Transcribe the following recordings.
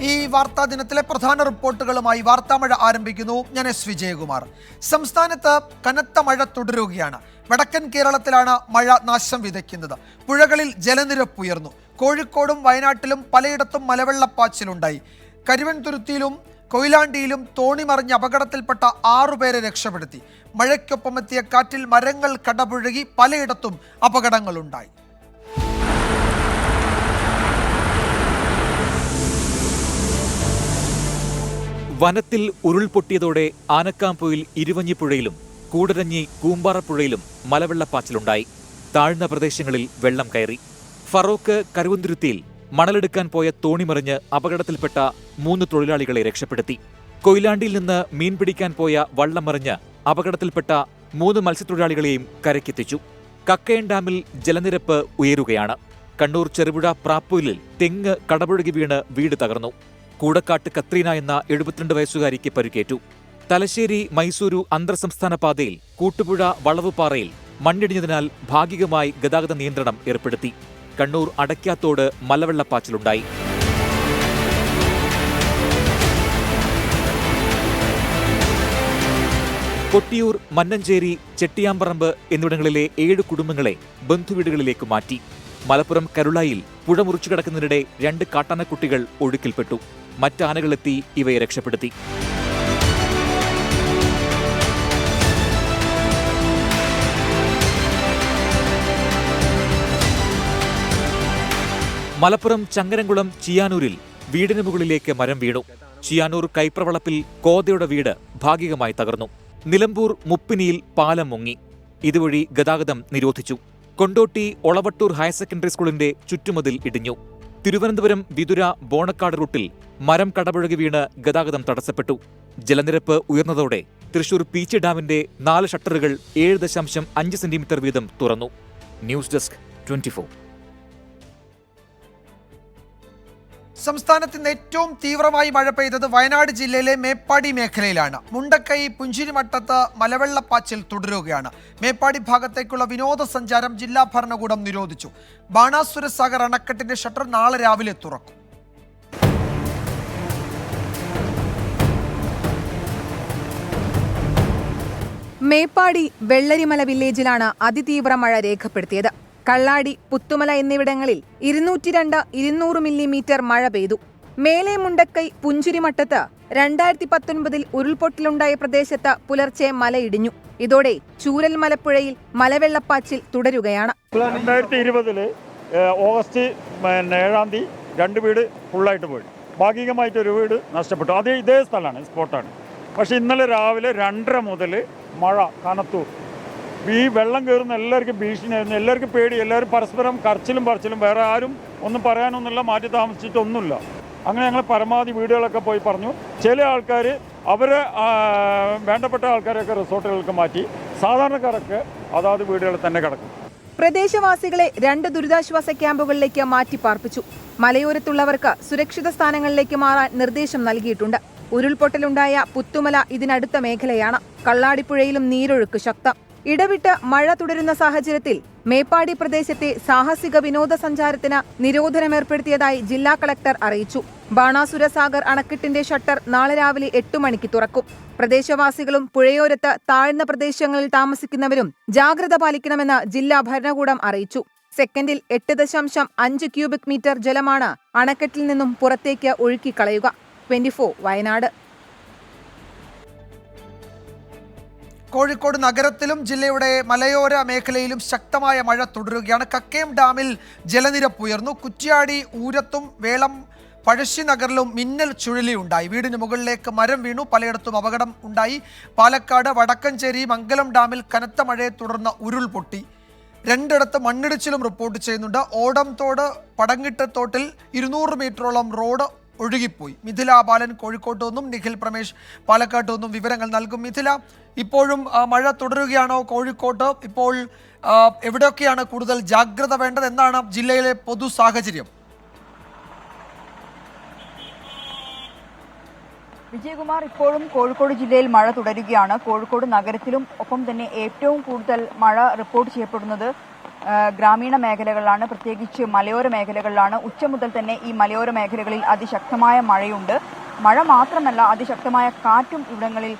ഈ വാർത്താ ദിനത്തിലെ പ്രധാന റിപ്പോർട്ടുകളുമായി വാർത്താമഴ ആരംഭിക്കുന്നു. ഞാൻ എസ് വിജയകുമാർ. സംസ്ഥാനത്ത് കനത്ത മഴ തുടരുകയാണ്. വടക്കൻ കേരളത്തിലാണ് മഴ നാശം വിതയ്ക്കുന്നത്. പുഴകളിൽ ജലനിരപ്പ് ഉയർന്നു. കോഴിക്കോടും വയനാട്ടിലും പലയിടത്തും മലവെള്ളപ്പാച്ചിലുണ്ടായി. കരുവൻതുരുത്തിയിലും കൊയിലാണ്ടിയിലും തോണി മറിഞ്ഞ് അപകടത്തിൽപ്പെട്ട 6 പേരെ രക്ഷപ്പെടുത്തി. മഴയ്ക്കൊപ്പമെത്തിയ കാറ്റിൽ മരങ്ങൾ കടപുഴകി പലയിടത്തും അപകടങ്ങളുണ്ടായി. വനത്തിൽ ഉരുൾപൊട്ടിയതോടെ ആനക്കാംപൊയിൽ ഇരുവഞ്ഞിപ്പുഴയിലും കൂടരഞ്ഞി കൂമ്പാറപ്പുഴയിലും മലവെള്ളപ്പാച്ചിലുണ്ടായി. താഴ്ന്ന പ്രദേശങ്ങളിൽ വെള്ളം കയറി. ഫറോക്ക് കരുവന്തുരുത്തിയിൽ മണലെടുക്കാൻ പോയ തോണിമറിഞ്ഞ് അപകടത്തിൽപ്പെട്ട 3 തൊഴിലാളികളെ രക്ഷപ്പെടുത്തി. കൊയിലാണ്ടിയിൽ നിന്ന് മീൻ പിടിക്കാൻ പോയ വള്ളം മറിഞ്ഞ് അപകടത്തിൽപ്പെട്ട 3 മത്സ്യത്തൊഴിലാളികളെയും കരയ്ക്കെത്തിച്ചു. കക്കയം ഡാമിൽ ജലനിരപ്പ് ഉയരുകയാണ്. കണ്ണൂർ ചെറുപുഴ പ്രാപ്പൂരിൽ തെങ്ങ് കടപുഴകി വീണ് വീട് തകർന്നു. കൂടക്കാട്ട് കത്രീന എന്ന 72 വയസ്സുകാരിക്ക് പരിക്കേറ്റു. തലശ്ശേരി മൈസൂരു അന്തർ സംസ്ഥാന പാതയിൽ കൂട്ടുപുഴ വളവുപാറയിൽ മണ്ണിടിഞ്ഞതിനാൽ ഭാഗികമായി ഗതാഗത നിയന്ത്രണം ഏർപ്പെടുത്തി. കണ്ണൂർ അടയ്ക്കാത്തോട് മലവെള്ളപ്പാച്ചിലുണ്ടായി. കൊട്ടിയൂർ, മന്നഞ്ചേരി, ചെട്ടിയാമ്പറമ്പ് എന്നിവിടങ്ങളിലെ 7 കുടുംബങ്ങളെ ബന്ധുവീടുകളിലേക്ക് മാറ്റി. മലപ്പുറം കരുളായിൽ പുഴ മുറിച്ചു കിടക്കുന്നതിനിടെ 2 കാട്ടാനക്കുട്ടികൾ ഒഴുക്കിൽപ്പെട്ടു. മറ്റാനകളെത്തി ഇവയെ രക്ഷപ്പെടുത്തി. മലപ്പുറം ചങ്ങരംകുളം ചിയാനൂരിൽ വീടിന് മുകളിലേക്ക് മരം വീണു. ചിയാനൂർ കൈപ്രവളപ്പിൽ കോതയുടെ വീട് ഭാഗികമായി തകർന്നു. നിലമ്പൂർ മുപ്പിനിയിൽ പാലം മുങ്ങി. ഇതുവഴി ഗതാഗതം നിരോധിച്ചു. കൊണ്ടോട്ടി ഒളവട്ടൂർ ഹയർ സെക്കൻഡറി സ്കൂളിന്റെ ചുറ്റുമതിൽ ഇടിഞ്ഞു. തിരുവനന്തപുരം വിതുര ബോണക്കാട് റൂട്ടിൽ മരം കടപുഴകി വീണ് ഗതാഗതം തടസ്സപ്പെട്ടു. ജലനിരപ്പ് ഉയർന്നതോടെ തൃശൂർ പീച്ച് ഡാമിന്റെ 4 ഷട്ടറുകൾ 7.5 സെന്റിമീറ്റർ വീതം തുറന്നു. News desk 24. സംസ്ഥാനത്ത് ഇന്ന് ഏറ്റവും തീവ്രമായി മഴ പെയ്തത് വയനാട് ജില്ലയിലെ മേപ്പാടി മേഖലയിലാണ്. മുണ്ടക്കൈ പുഞ്ചിരിമട്ടത്ത് മലവെള്ളപ്പാച്ചിൽ തുടരുകയാണ്. മേപ്പാടി ഭാഗത്തേക്കുള്ള വിനോദസഞ്ചാരം ജില്ലാ ഭരണകൂടം നിരോധിച്ചു. ബാണാസുര സാഗർ അണക്കെട്ടിന്റെ ഷട്ടർ നാളെ രാവിലെ തുറക്കും. മേപ്പാടി വെള്ളരിമല വില്ലേജിലാണ് അതിതീവ്ര മഴ രേഖപ്പെടുത്തിയത്. കള്ളാടി, പുത്തുമല എന്നിവിടങ്ങളിൽ 202, 200 മില്ലിമീറ്റർ മഴ പെയ്തു. മേലെ മുണ്ടക്കൈ പുഞ്ചിരിമട്ടത്ത് 2019 ഉരുൾപൊട്ടലുണ്ടായ പ്രദേശത്ത് പുലർച്ചെ മലയിടിഞ്ഞു. ഇതോടെ ചൂരൽ മലപ്പുഴയിൽ മലവെള്ളപ്പാച്ചിൽ തുടരുകയാണ്. 2020 ഓഗസ്റ്റ് 7-ാം തീയതി 2 വീട് ഫുള്ളായിട്ട് പോയി. ഭാഗികമായിട്ടൊരു വീട് നഷ്ടപ്പെട്ടു. അത് ഇതേ സ്ഥലമാണ്, സ്പോട്ടാണ്. പക്ഷേ ഇന്നലെ രാവിലെ 2:30 മുതൽ മഴ കനത്തു. ഈ വെള്ളം കയറുന്ന എല്ലാവർക്കും ഭീഷണിയായിരുന്നു. എല്ലാവർക്കും പേടി. എല്ലാവരും പരസ്പരം കരച്ചിലും പറച്ചിലും. വേറെ ആരും ഒന്നും പറയാനൊന്നുമില്ല, മാറ്റി താമസിച്ചിട്ടൊന്നുമില്ല. അങ്ങനെ ഞങ്ങൾ പരമാവധി വീടുകളൊക്കെ പോയി പറഞ്ഞു. ചില ആൾക്കാർ അവരെ വേണ്ടപ്പെട്ട ആൾക്കാരെയൊക്കെ റിസോർട്ടുകൾക്ക് മാറ്റി. സാധാരണക്കാരൊക്കെ അതാത് വീടുകളിൽ തന്നെ കിടക്കും. പ്രദേശവാസികളെ 2 ദുരിതാശ്വാസ ക്യാമ്പുകളിലേക്ക് മാറ്റി പാർപ്പിച്ചു. മലയോരത്തുള്ളവർക്ക് സുരക്ഷിത സ്ഥാനങ്ങളിലേക്ക് മാറാൻ നിർദ്ദേശം നൽകിയിട്ടുണ്ട്. ഉരുൾപൊട്ടലുണ്ടായ പുത്തുമല ഇതിനടുത്ത മേഖലയാണ്. കള്ളാടിപ്പുഴയിലും നീരൊഴുക്ക് ശക്തം. ഇടവിട്ട് മഴ തുടരുന്ന സാഹചര്യത്തിൽ മേപ്പാടി പ്രദേശത്തെ സാഹസിക വിനോദസഞ്ചാരത്തിന് നിരോധനം ഏർപ്പെടുത്തിയതായി ജില്ലാ കളക്ടർ അറിയിച്ചു. ബാണാസുര സാഗർ അണക്കെട്ടിന്റെ ഷട്ടർ നാളെ രാവിലെ 8 മണിക്ക് തുറക്കും. പ്രദേശവാസികളും പുഴയോരത്ത് താഴ്ന്ന പ്രദേശങ്ങളിൽ താമസിക്കുന്നവരും ജാഗ്രത പാലിക്കണമെന്ന് ജില്ലാ ഭരണകൂടം അറിയിച്ചു. സെക്കൻഡിൽ 8.5 ക്യൂബിക് മീറ്റർ ജലമാണ് അണക്കെട്ടിൽ നിന്നും പുറത്തേക്ക് ഒഴുക്കിക്കളയുക. 24 വയനാട്. കോഴിക്കോട് നഗരത്തിലും ജില്ലയുടെ മലയോര മേഖലയിലും ശക്തമായ മഴ തുടരുകയാണ്. കക്കയം ഡാമിൽ ജലനിരപ്പ് ഉയർന്നു. കുറ്റ്യാടി, ഊരത്തും വേളം, പഴശ്ശി നഗറിലും മിന്നൽ ചുഴലിയുണ്ടായി. വീടിന് മുകളിലേക്ക് മരം വീണു. പലയിടത്തും അപകടം ഉണ്ടായി. പാലക്കാട് വടക്കഞ്ചേരി മംഗലം ഡാമിൽ കനത്ത മഴയെ തുടർന്ന് ഉരുൾപൊട്ടി. 2 മണ്ണിടിച്ചിലും റിപ്പോർട്ട് ചെയ്യുന്നുണ്ട്. ഓടംതോട് പടങ്ങിട്ടത്തോട്ടിൽ 200 മീറ്ററോളം റോഡ് ഒഴുകിപ്പോയി. മിഥില ബാലൻ കോഴിക്കോട്ട് നിന്നും, നിഖിൽ പ്രമേഷ് പാലക്കാട്ട് നിന്നും വിവരങ്ങൾ നൽകും. മിഥില, ഇപ്പോഴും മഴ തുടരുകയാണോ കോഴിക്കോട്ട്? ഇപ്പോൾ എവിടെയൊക്കെയാണ് കൂടുതൽ ജാഗ്രത വേണ്ടത്? എന്താണ് ജില്ലയിലെ പൊതു സാഹചര്യം? വിജയകുമാർ, ഇപ്പോഴും കോഴിക്കോട് ജില്ലയിൽ മഴ തുടരുകയാണ്. കോഴിക്കോട് നഗരത്തിലും ഒപ്പം തന്നെ ഏറ്റവും കൂടുതൽ മഴ റിപ്പോർട്ട് ചെയ്യപ്പെടുന്നത് ഗ്രാമീണ മേഖലകളിലാണ്, പ്രത്യേകിച്ച് മലയോര മേഖലകളിലാണ്. ഉച്ച മുതൽ തന്നെ ഈ മലയോര മേഖലകളിൽ അതിശക്തമായ മഴയുണ്ട്. മഴ മാത്രമല്ല, അതിശക്തമായ കാറ്റും ഇവിടങ്ങളിൽ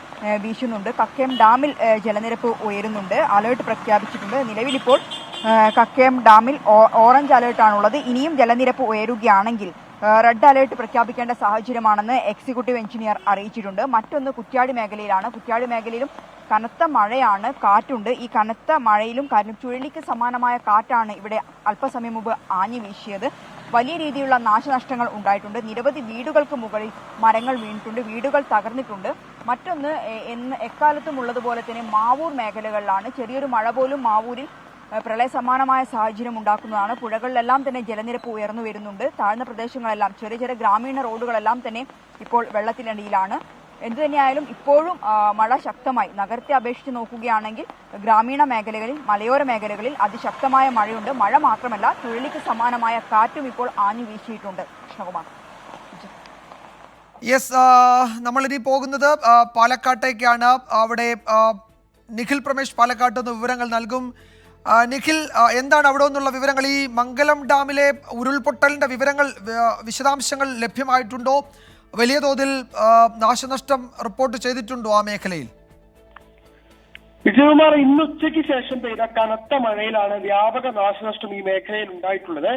വീശുന്നുണ്ട്. കക്കയം ഡാമിൽ ജലനിരപ്പ് ഉയരുന്നുണ്ട്. അലേർട്ട് പ്രഖ്യാപിച്ചിട്ടുണ്ട്. നിലവിലിപ്പോൾ കക്കയം ഡാമിൽ ഓറഞ്ച് അലേർട്ടാണുള്ളത്. ഇനിയും ജലനിരപ്പ് ഉയരുകയാണെങ്കിൽ റെഡ് അലേർട്ട് പ്രഖ്യാപിക്കേണ്ട സാഹചര്യമാണെന്ന് എക്സിക്യൂട്ടീവ് എഞ്ചിനീയർ അറിയിച്ചിട്ടുണ്ട്. മറ്റൊന്ന് കുറ്റ്യാടി മേഖലയിലാണ്. കുറ്റ്യാടി മേഖലയിലും കനത്ത മഴയാണ്, കാറ്റുണ്ട്. ഈ കനത്ത മഴയിലും ചുഴലിക്ക് സമാനമായ കാറ്റാണ് ഇവിടെ അല്പസമയം മുമ്പ് ആഞ്ഞു വീശിയത്. വലിയ രീതിയിലുള്ള നാശനഷ്ടങ്ങൾ ഉണ്ടായിട്ടുണ്ട്. നിരവധി വീടുകൾക്ക് മുകളിൽ മരങ്ങൾ വീണിട്ടുണ്ട്, വീടുകൾ തകർന്നിട്ടുണ്ട്. മറ്റൊന്ന് എക്കാലത്തും ഉള്ളതുപോലെ തന്നെ മാവൂർ മേഖലകളിലാണ്. ചെറിയൊരു മഴ പോലും മാവൂരിൽ പ്രളയ സമാനമായ സാഹചര്യം ഉണ്ടാക്കുന്നതാണ്. പുഴകളിലെല്ലാം തന്നെ ജലനിരപ്പ് ഉയർന്നു വരുന്നുണ്ട്. താഴ്ന്ന പ്രദേശങ്ങളെല്ലാം, ചെറിയ ചെറിയ ഗ്രാമീണ റോഡുകളെല്ലാം തന്നെ ഇപ്പോൾ വെള്ളത്തിനടിയിലാണ്. എന്തുതന്നെയായാലും ഇപ്പോഴും മഴ ശക്തമായി, നഗരത്തെ അപേക്ഷിച്ച് നോക്കുകയാണെങ്കിൽ ഗ്രാമീണ മേഖലകളിൽ, മലയോര മേഖലകളിൽ അതിശക്തമായ മഴയുണ്ട്. മഴ മാത്രമല്ല, ചുഴലിക്ക് സമാനമായ കാറ്റും ഇപ്പോൾ ആഞ്ഞു വീശിയിട്ടുണ്ട്. കൃഷ്ണകുമാർ. യെസ്, നമ്മളിനി പോകുന്നത് പാലക്കാട്ടേക്കാണ്. അവിടെ നിഖിൽ പ്രമേഷ് പാലക്കാട്ട് നിന്ന് വിവരങ്ങൾ നൽകും. നിഖിൽ, എന്താണ് അവിടെ നിന്നുള്ള വിവരങ്ങൾ? ഈ മംഗലം ഡാമിലെ ഉരുൾപൊട്ടലിന്റെ വിവരങ്ങൾ, വിശദാംശങ്ങൾ ലഭ്യമായിട്ടുണ്ടോ? വലിയ തോതിൽ നാശനഷ്ടം റിപ്പോർട്ട് ചെയ്തിട്ടുണ്ടോ ആ മേഖലയിൽ? വിജയകുമാർ, ഇന്നുച്ചയ്ക്ക് ശേഷം പെയ്ത കനത്ത മഴയിലാണ് വ്യാപക നാശനഷ്ടം ഈ മേഖലയിൽ ഉണ്ടായിട്ടുള്ളത്.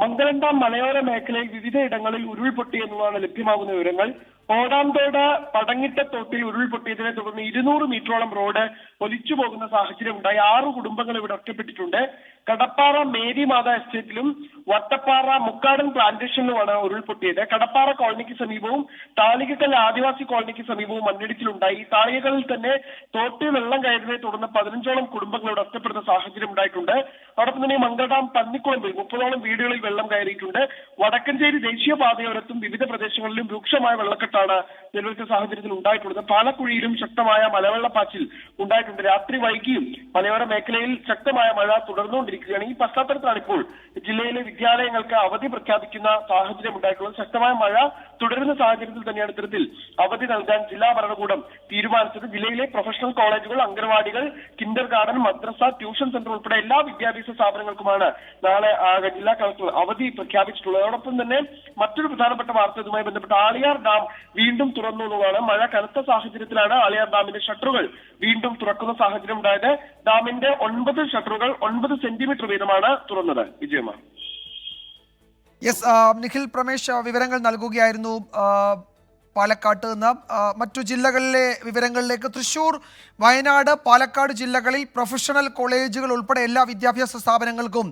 മംഗലം ഡാം മലയോര മേഖലയിൽ വിവിധ ഇടങ്ങളിൽ ഉരുൾപൊട്ടി എന്നതാണ് ലഭ്യമാകുന്ന വിവരങ്ങൾ. ഓടാംതോട് പടങ്ങിട്ടത്തോട്ടിൽ ഉരുൾപൊട്ടിയതിനെ തുടർന്ന് 200 മീറ്ററോളം റോഡ് ഒലിച്ചു പോകുന്ന സാഹചര്യം ഉണ്ടായി. 6 കുടുംബങ്ങൾ ഇവിടെ ഒറ്റപ്പെട്ടിട്ടുണ്ട്. കടപ്പാറ മേരി മാത എസ്റ്റേറ്റിലും വട്ടപ്പാറ മുക്കാടൻ പ്ലാന്റേഷനിലുമാണ് ഉരുൾപൊട്ടിയത്. കടപ്പാറ കോളനിക്ക് സമീപവും താളികക്കൽ ആദിവാസി കോളനിക്ക് സമീപവും മണ്ണിടിച്ചിലുണ്ടായി. ഈ താളികകളിൽ തന്നെ തോട്ടിൽ വെള്ളം കയറിയതിനെ തുടർന്ന് 15ഓളം കുടുംബങ്ങൾ ഇവിടെ ഒറ്റപ്പെടുന്ന സാഹചര്യം ഉണ്ടായിട്ടുണ്ട്. അതോടൊപ്പം തന്നെ മംഗലം ഡാം പന്നിക്കുളമ്പിൽ 30ഓളം വീടുകളിൽ വെള്ളം കയറിയിട്ടുണ്ട്. വടക്കഞ്ചേരി ദേശീയപാതയോരത്തും വിവിധ പ്രദേശങ്ങളിലും രൂക്ഷമായ വെള്ളക്കെട്ടാണ് നിലവിലത്തെ സാഹചര്യത്തിൽ ഉണ്ടായിട്ടുള്ളത്. പാലക്കുഴിയിലും ശക്തമായ മലവെള്ളപ്പാച്ചിൽ ഉണ്ടായിട്ടുണ്ട്. രാത്രി വൈകിയും മലയോര മേഖലയിൽ ശക്തമായ മഴ തുടർന്നുകൊണ്ടിരിക്കുകയാണ്. ഈ പശ്ചാത്തലത്തിലാണ് ഇപ്പോൾ ജില്ലയിലെ വിദ്യാലയങ്ങൾക്ക് അവധി പ്രഖ്യാപിക്കുന്ന സാഹചര്യം ഉണ്ടായിട്ടുള്ളത്. ശക്തമായ മഴ തുടരുന്ന സാഹചര്യത്തിൽ തന്നെയാണ് ഇത്തരത്തിൽ അവധി നൽകാൻ ജില്ലാ ഭരണകൂടം തീരുമാനിച്ചത്. ജില്ലയിലെ പ്രൊഫഷണൽ കോളേജുകൾ, അംഗൻവാടികൾ, കിൻഡർ ഗാർഡൻ, മദ്രസ, ട്യൂഷൻ സെന്റർ ഉൾപ്പെടെ എല്ലാ വിദ്യാഭ്യാസ സ്ഥാപനങ്ങൾക്കുമാണ് നാളെ ജില്ലാ കളക്ടർ അവധി പ്രഖ്യാപിച്ചിട്ടുള്ളത്. അതോടൊപ്പം തന്നെ മറ്റൊരു പ്രധാനപ്പെട്ട വാർത്ത ഇതുമായി ബന്ധപ്പെട്ട് ആളിയാർ ഡാം വീണ്ടും തുറന്നു എന്നുള്ളതാണ്. മഴ കനത്ത സാഹചര്യത്തിലാണ് ആളിയാർ ഡാമിന്റെ ഷട്ടറുകൾ വീണ്ടും തുറക്കുന്ന സാഹചര്യം ഉണ്ടായത്. ഡാമിന്റെ 9 ഷട്ടറുകൾ 9 സെന്റിമീറ്റർ വീതമാണ് തുറന്നത്. വിജയകുമാർ. യെസ്, നിഖിൽ പ്രമേഷ് വിവരങ്ങൾ നൽകുകയായിരുന്നു പാലക്കാട്ട് നിന്ന്. മറ്റു ജില്ലകളിലെ വിവരങ്ങളിലേക്ക്. തൃശൂർ, വയനാട്, പാലക്കാട് ജില്ലകളിൽ പ്രൊഫഷണൽ കോളേജുകൾ ഉൾപ്പെടെ എല്ലാ വിദ്യാഭ്യാസ സ്ഥാപനങ്ങൾക്കും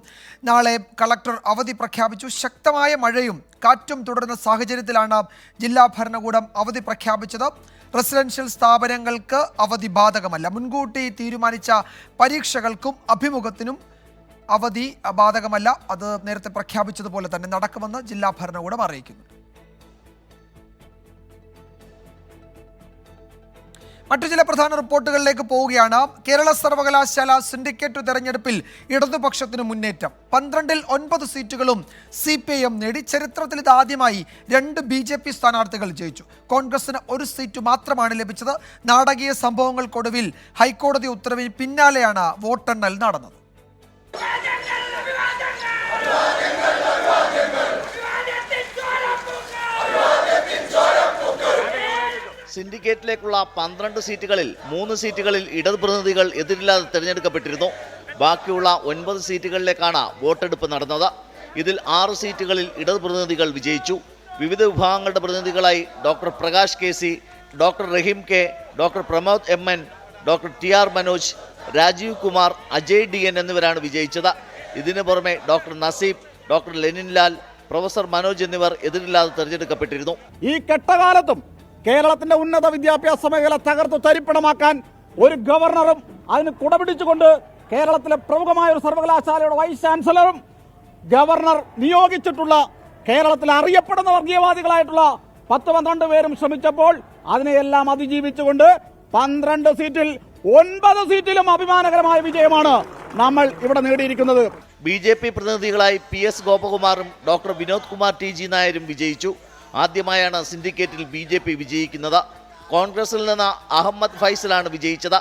നാളെ കളക്ടർ അവധി പ്രഖ്യാപിച്ചു. ശക്തമായ മഴയും കാറ്റും തുടരുന്ന സാഹചര്യത്തിലാണ് ജില്ലാ ഭരണകൂടം അവധി പ്രഖ്യാപിച്ചത്. റെസിഡൻഷ്യൽ സ്ഥാപനങ്ങൾക്ക് അവധി ബാധകമല്ല. മുൻകൂട്ടി തീരുമാനിച്ച പരീക്ഷകൾക്കും അഭിമുഖത്തിനും അവധി ബാധകമല്ല. അത് നേരത്തെ പ്രഖ്യാപിച്ചതുപോലെ തന്നെ നടക്കുമെന്ന് ജില്ലാ ഭരണകൂടം അറിയിക്കുന്നു. മറ്റു ചില പ്രധാന റിപ്പോർട്ടുകളിലേക്ക് പോവുകയാണ്. കേരള സർവകലാശാല സിൻഡിക്കേറ്റ് തെരഞ്ഞെടുപ്പിൽ ഇടതുപക്ഷത്തിന് മുന്നേറ്റം. 12-ൽ 9 സീറ്റുകളും CPIM നേടി. ചരിത്രത്തിൽ ഇത് ആദ്യമായി 2 BJP സ്ഥാനാർത്ഥികൾ ജയിച്ചു. കോൺഗ്രസിന് 1 സീറ്റ് മാത്രമാണ് ലഭിച്ചത്. നാടകീയ സംഭവങ്ങൾക്കൊടുവിൽ ഹൈക്കോടതി ഉത്തരവിന് പിന്നാലെയാണ് വോട്ടെണ്ണൽ നടന്നത്. സിൻഡിക്കേറ്റിലേക്കുള്ള 12 സീറ്റുകളിൽ 3 സീറ്റുകളിൽ ഇടത് പ്രതിനിധികൾ എതിരില്ലാതെ തിരഞ്ഞെടുക്കപ്പെട്ടിരുന്നു. ബാക്കിയുള്ള 9 സീറ്റുകളിലേക്കാണ് വോട്ടെടുപ്പ് നടന്നത്. ഇതിൽ 6 സീറ്റുകളിൽ ഇടത് പ്രതിനിധികൾ വിജയിച്ചു. വിവിധ വിഭാഗങ്ങളുടെ പ്രതിനിധികളായി doctor Prakash KC, doctor Rahim K, doctor Pramod MN, doctor TR Manoj, Rajeev Kumar, Ajay DN എന്നിവരാണ് വിജയിച്ചത്. ഇതിനു പുറമെ doctor Naseeb, doctor Leninlal, professor Manoj എന്നിവർ എതിരില്ലാതെ തിരഞ്ഞെടുക്കപ്പെട്ടിരുന്നു. ഈ കെട്ടകാലത്തും കേരളത്തിന്റെ ഉന്നത വിദ്യാഭ്യാസ മേഖല തകർത്തു തരിപ്പണമാക്കാൻ ഒരു ഗവർണറും അതിന് കുടപിടിച്ചുകൊണ്ട് കേരളത്തിലെ പ്രമുഖമായ ഒരു സർവകലാശാലയുടെ വൈസ് ചാൻസലറും ഗവർണർ നിയോഗിച്ചിട്ടുള്ള കേരളത്തിൽ അറിയപ്പെടുന്ന വർഗീയവാദികളായിട്ടുള്ള 10-12 പേരും ശ്രമിച്ചപ്പോൾ അതിനെയെല്ലാം അതിജീവിച്ചുകൊണ്ട് 12 സീറ്റിൽ 9 സീറ്റിലും അഭിമാനകരമായ വിജയമാണ് നമ്മൾ ഇവിടെ നേടിയിരിക്കുന്നത്. BJP പ്രതിനിധികളായി PS ഗോപകുമാറും ഡോക്ടർ വിനോദ് കുമാർ TG നായരും വിജയിച്ചു. ആദ്യമായാണ് സിൻഡിക്കേറ്റിൽ BJP വിജയിക്കുന്നത്. കോൺഗ്രസിൽ നിന്ന് അഹമ്മദ് ഫൈസലാണ് വിജയിച്ചത്.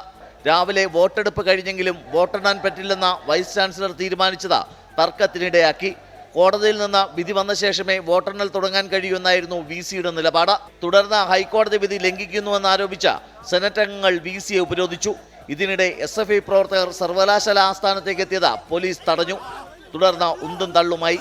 രാവിലെ വോട്ടെടുപ്പ് കഴിഞ്ഞെങ്കിലും വോട്ടെണ്ണാൻ പറ്റില്ലെന്ന വൈസ് ചാൻസലർ തീരുമാനിച്ചത് തർക്കത്തിനിടയാക്കി. കോടതിയിൽ നിന്ന് വിധി വന്ന ശേഷമേ വോട്ടെണ്ണൽ തുടങ്ങാൻ കഴിയൂന്നായിരുന്നു VCയുടെ നിലപാട്. തുടർന്ന് ഹൈക്കോടതി വിധി ലംഘിക്കുന്നുവെന്നാരോപിച്ച സെനറ്റ് അംഗങ്ങൾ VCയെ ഉപരോധിച്ചു. ഇതിനിടെ SFI പ്രവർത്തകർ സർവകലാശാല ആസ്ഥാനത്തേക്ക് എത്തിയത് പോലീസ് തടഞ്ഞു. തുടർന്ന് ഉന്തും തള്ളുമായി.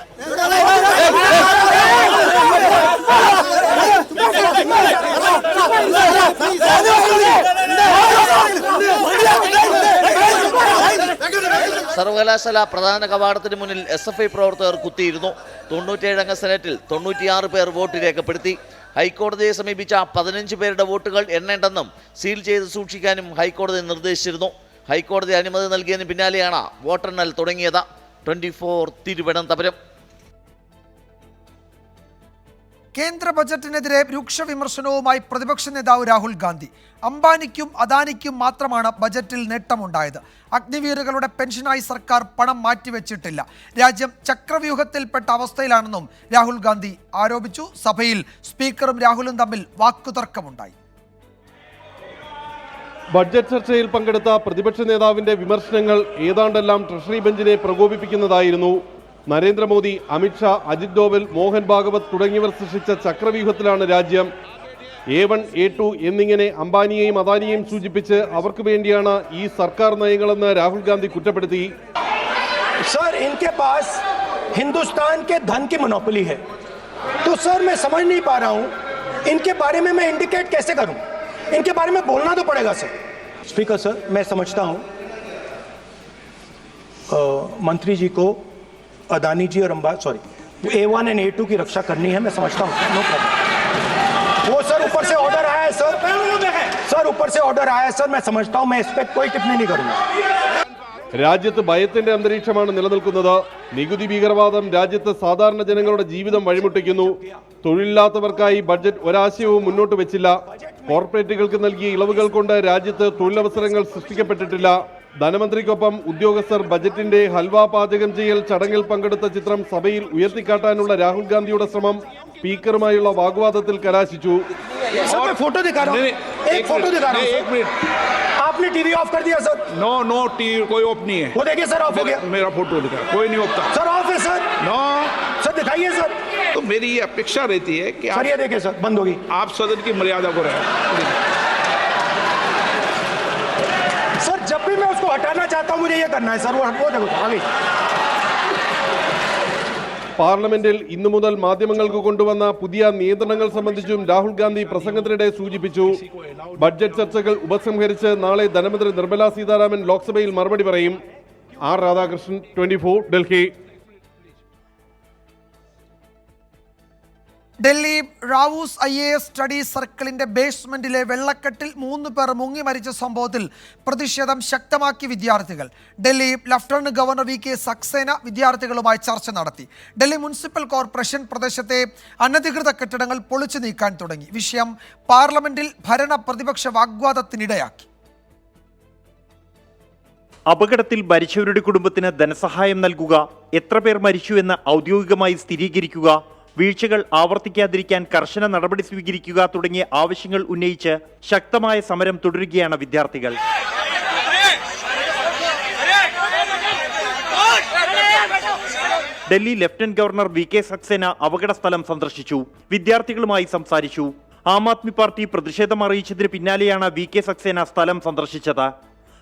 സർവകലാശാല പ്രധാന കവാടത്തിന് മുന്നിൽ SFI പ്രവർത്തകർ കുത്തിയിരുന്നു. 97 അംഗ സെനറ്റിൽ 96 പേർ വോട്ട് രേഖപ്പെടുത്തി. ഹൈക്കോടതിയെ സമീപിച്ച 15 പേരുടെ വോട്ടുകൾ എണ്ണേണ്ടെന്നും സീൽ ചെയ്ത് സൂക്ഷിക്കാനും ഹൈക്കോടതി നിർദ്ദേശിച്ചിരുന്നു. ഹൈക്കോടതി അനുമതി നൽകിയതിന് പിന്നാലെയാണ് വോട്ടെണ്ണൽ തുടങ്ങിയത്. 24 തിരുവനന്തപുരം. കേന്ദ്ര ബജറ്റിനെതിരെ രൂക്ഷ വിമർശനവുമായി പ്രതിപക്ഷ നേതാവ് രാഹുൽ ഗാന്ധി. അംബാനിക്കും അദാനിക്കും മാത്രമാണ് ബജറ്റിൽ നേട്ടമുണ്ടായത്. അഗ്നിവീറുകളുടെ പെൻഷനായി സർക്കാർ പണം മാറ്റിവെച്ചിട്ടില്ല. രാജ്യം ചക്രവ്യൂഹത്തിൽപ്പെട്ട അവസ്ഥയിലാണെന്നും രാഹുൽ ഗാന്ധി ആരോപിച്ചു. സഭയിൽ സ്പീക്കറും രാഹുലും തമ്മിൽ വാക്കുതർക്കമുണ്ടായി. ബഡ്ജറ്റ് ചർച്ചയിൽ പങ്കെടുത്ത പ്രതിപക്ഷ നേതാവിന്റെ വിമർശനങ്ങൾ ഏതാണ്ടെല്ലാം ട്രഷറി ബെഞ്ചിനെ പ്രകോപിപ്പിക്കുന്നതായിരുന്നു. നരേന്ദ്രമോദി, അമിത്ഷാ, അജിത് ഡോവൽ, മോഹൻ ഭാഗവത് തുടങ്ങിയവർ സൃഷ്ടിച്ച ചക്രവ്യൂഹത്തിലാണ് രാജ്യം. A1, A2 എന്നിങ്ങനെ അംബാനിയെയും അദാനിയെയും സൂചിപ്പിച്ച് അവർക്ക് വേണ്ടിയാണ് ഈ സർക്കാർ നയങ്ങളെന്ന് രാഹുൽ ഗാന്ധി കുറ്റപ്പെടുത്തി. सर इनके पास हिंदुस्तान के धन की मोनोपोली है, तो सर मैं समझ नहीं पा रहा हूँ इनके बारे में मैं इंडिकेट कैसे करूँ. इनके बारे में बोलना तो पड़ेगा सर. स्पीकर सर, मैं समझता हूँ मंत्री जी को अदानी जी और A1 एंड A2 की रक्षा करनी है, मैं समझता हूँ. No problem. वो सर ऊपर से ऑर्डर आया है सर ऊपर से ऑर्डर आया है सर, मैं समझता हूँ. मैं इस पर कोई टिप्पणी नहीं करूँगा. രാജ്യത്ത് ഭയത്തിന്റെ അന്തരീക്ഷമാണ് നിലനിൽക്കുന്നത്. നികുതി ഭീകരവാദം രാജ്യത്ത് സാധാരണ ജനങ്ങളുടെ ജീവിതം വഴിമുട്ടിക്കുന്നു. തൊഴിലില്ലാത്തവർക്കായി ബഡ്ജറ്റ് ഒരാശയവും മുന്നോട്ട് വെച്ചില്ല. കോർപ്പറേറ്റുകൾക്ക് നൽകിയ ഇളവുകൾ കൊണ്ട് രാജ്യത്ത് തൊഴിലവസരങ്ങൾ സൃഷ്ടിക്കപ്പെട്ടിട്ടില്ല. ധനമന്ത്രിക്കൊപ്പം ഉദ്യോഗസ്ഥർ ബജറ്റിന്റെ ഹൽവ പാചകം ചെയ്യൽ ചടങ്ങിൽ പങ്കെടുത്ത ചിത്രം സഭയിൽ ഉയർത്തിക്കാട്ടാനുള്ള രാഹുൽ ഗാന്ധിയുടെ ശ്രമം സ്പീക്കറുമായുള്ള വാഗ്വാദത്തിൽ കലാശിച്ചു. फोटो दिखा रहा हूँ, एक फोटो दिखा रहा हूँ. आपने टीवी ऑफ कर दिया सर. नो टीवी कोई ऑफ नहीं है. वो देखिए सर, ऑफ हो गया. मेरा फोटो दिखा, कोई नहीं ऑफ था सर. ऑफ है सर. नो सर दिखाइए सर. तो मेरी ये अपेक्षा रहती है कि सर ये देखिए सर, बंद होगी. आप सदन की मर्यादा को रहे. सर जब भी मैं उसको हटाना चाहता हूँ मुझे ये करना है सर. वो देखो आगे. പാർലമെന്റിൽ ഇന്നു മുതൽ മാധ്യമങ്ങൾക്ക് കൊണ്ടുവന്ന പുതിയ നിയന്ത്രണങ്ങൾ സംബന്ധിച്ചും രാഹുൽ ഗാന്ധി പ്രസംഗത്തിനിടെ സൂചിപ്പിച്ചു. ബഡ്ജറ്റ് ചർച്ചകൾ ഉപസംഹരിച്ച് നാളെ ധനമന്ത്രി നിർമ്മല സീതാരാമൻ ലോക്സഭയിൽ മറുപടി പറയും. R Radhakrishnan, 24, Delhi. Delhi Rau's IAS study സർക്കിളിന്റെ ബേസ്മെന്റിലെ വെള്ളക്കെട്ടിൽ 3 പേർ മുങ്ങി മരിച്ച സംഭവത്തിൽ പ്രതിഷേധം ശക്തമാക്കി വിദ്യാർത്ഥികൾ. Delhi lieutenant governor VK Saxena വിദ്യാർത്ഥികളുമായി ചർച്ച നടത്തി. ഡൽഹി മുനിസിപ്പൽ കോർപ്പറേഷൻ പ്രദേശത്തെ അനധികൃത കെട്ടിടങ്ങൾ പൊളിച്ചു നീക്കാൻ തുടങ്ങി. വിഷയം പാർലമെന്റിൽ ഭരണ പ്രതിപക്ഷ വാഗ്വാദത്തിനിടയാക്കി. അപകടത്തിൽ മരിച്ചവരുടെ കുടുംബത്തിന് ധനസഹായം നൽകുക, എത്ര പേർ മരിച്ചു എന്ന് ഔദ്യോഗികമായി സ്ഥിരീകരിക്കുക, വീഴ്ചകൾ ആവർത്തിക്കാതിരിക്കാൻ കർശന നടപടി സ്വീകരിക്കുക തുടങ്ങിയ ആവശ്യങ്ങൾ ഉന്നയിച്ച് ശക്തമായ സമരം തുടരുകയാണ് വിദ്യാർത്ഥികൾ. Delhi lieutenant governor VK Saxena അപകട സ്ഥലം സന്ദർശിച്ചു, വിദ്യാർത്ഥികളുമായി സംസാരിച്ചു. ആം ആദ്മി പാർട്ടി പ്രതിഷേധം അറിയിച്ചതിന് പിന്നാലെയാണ് VK സക്സേന സ്ഥലം സന്ദർശിച്ചത്.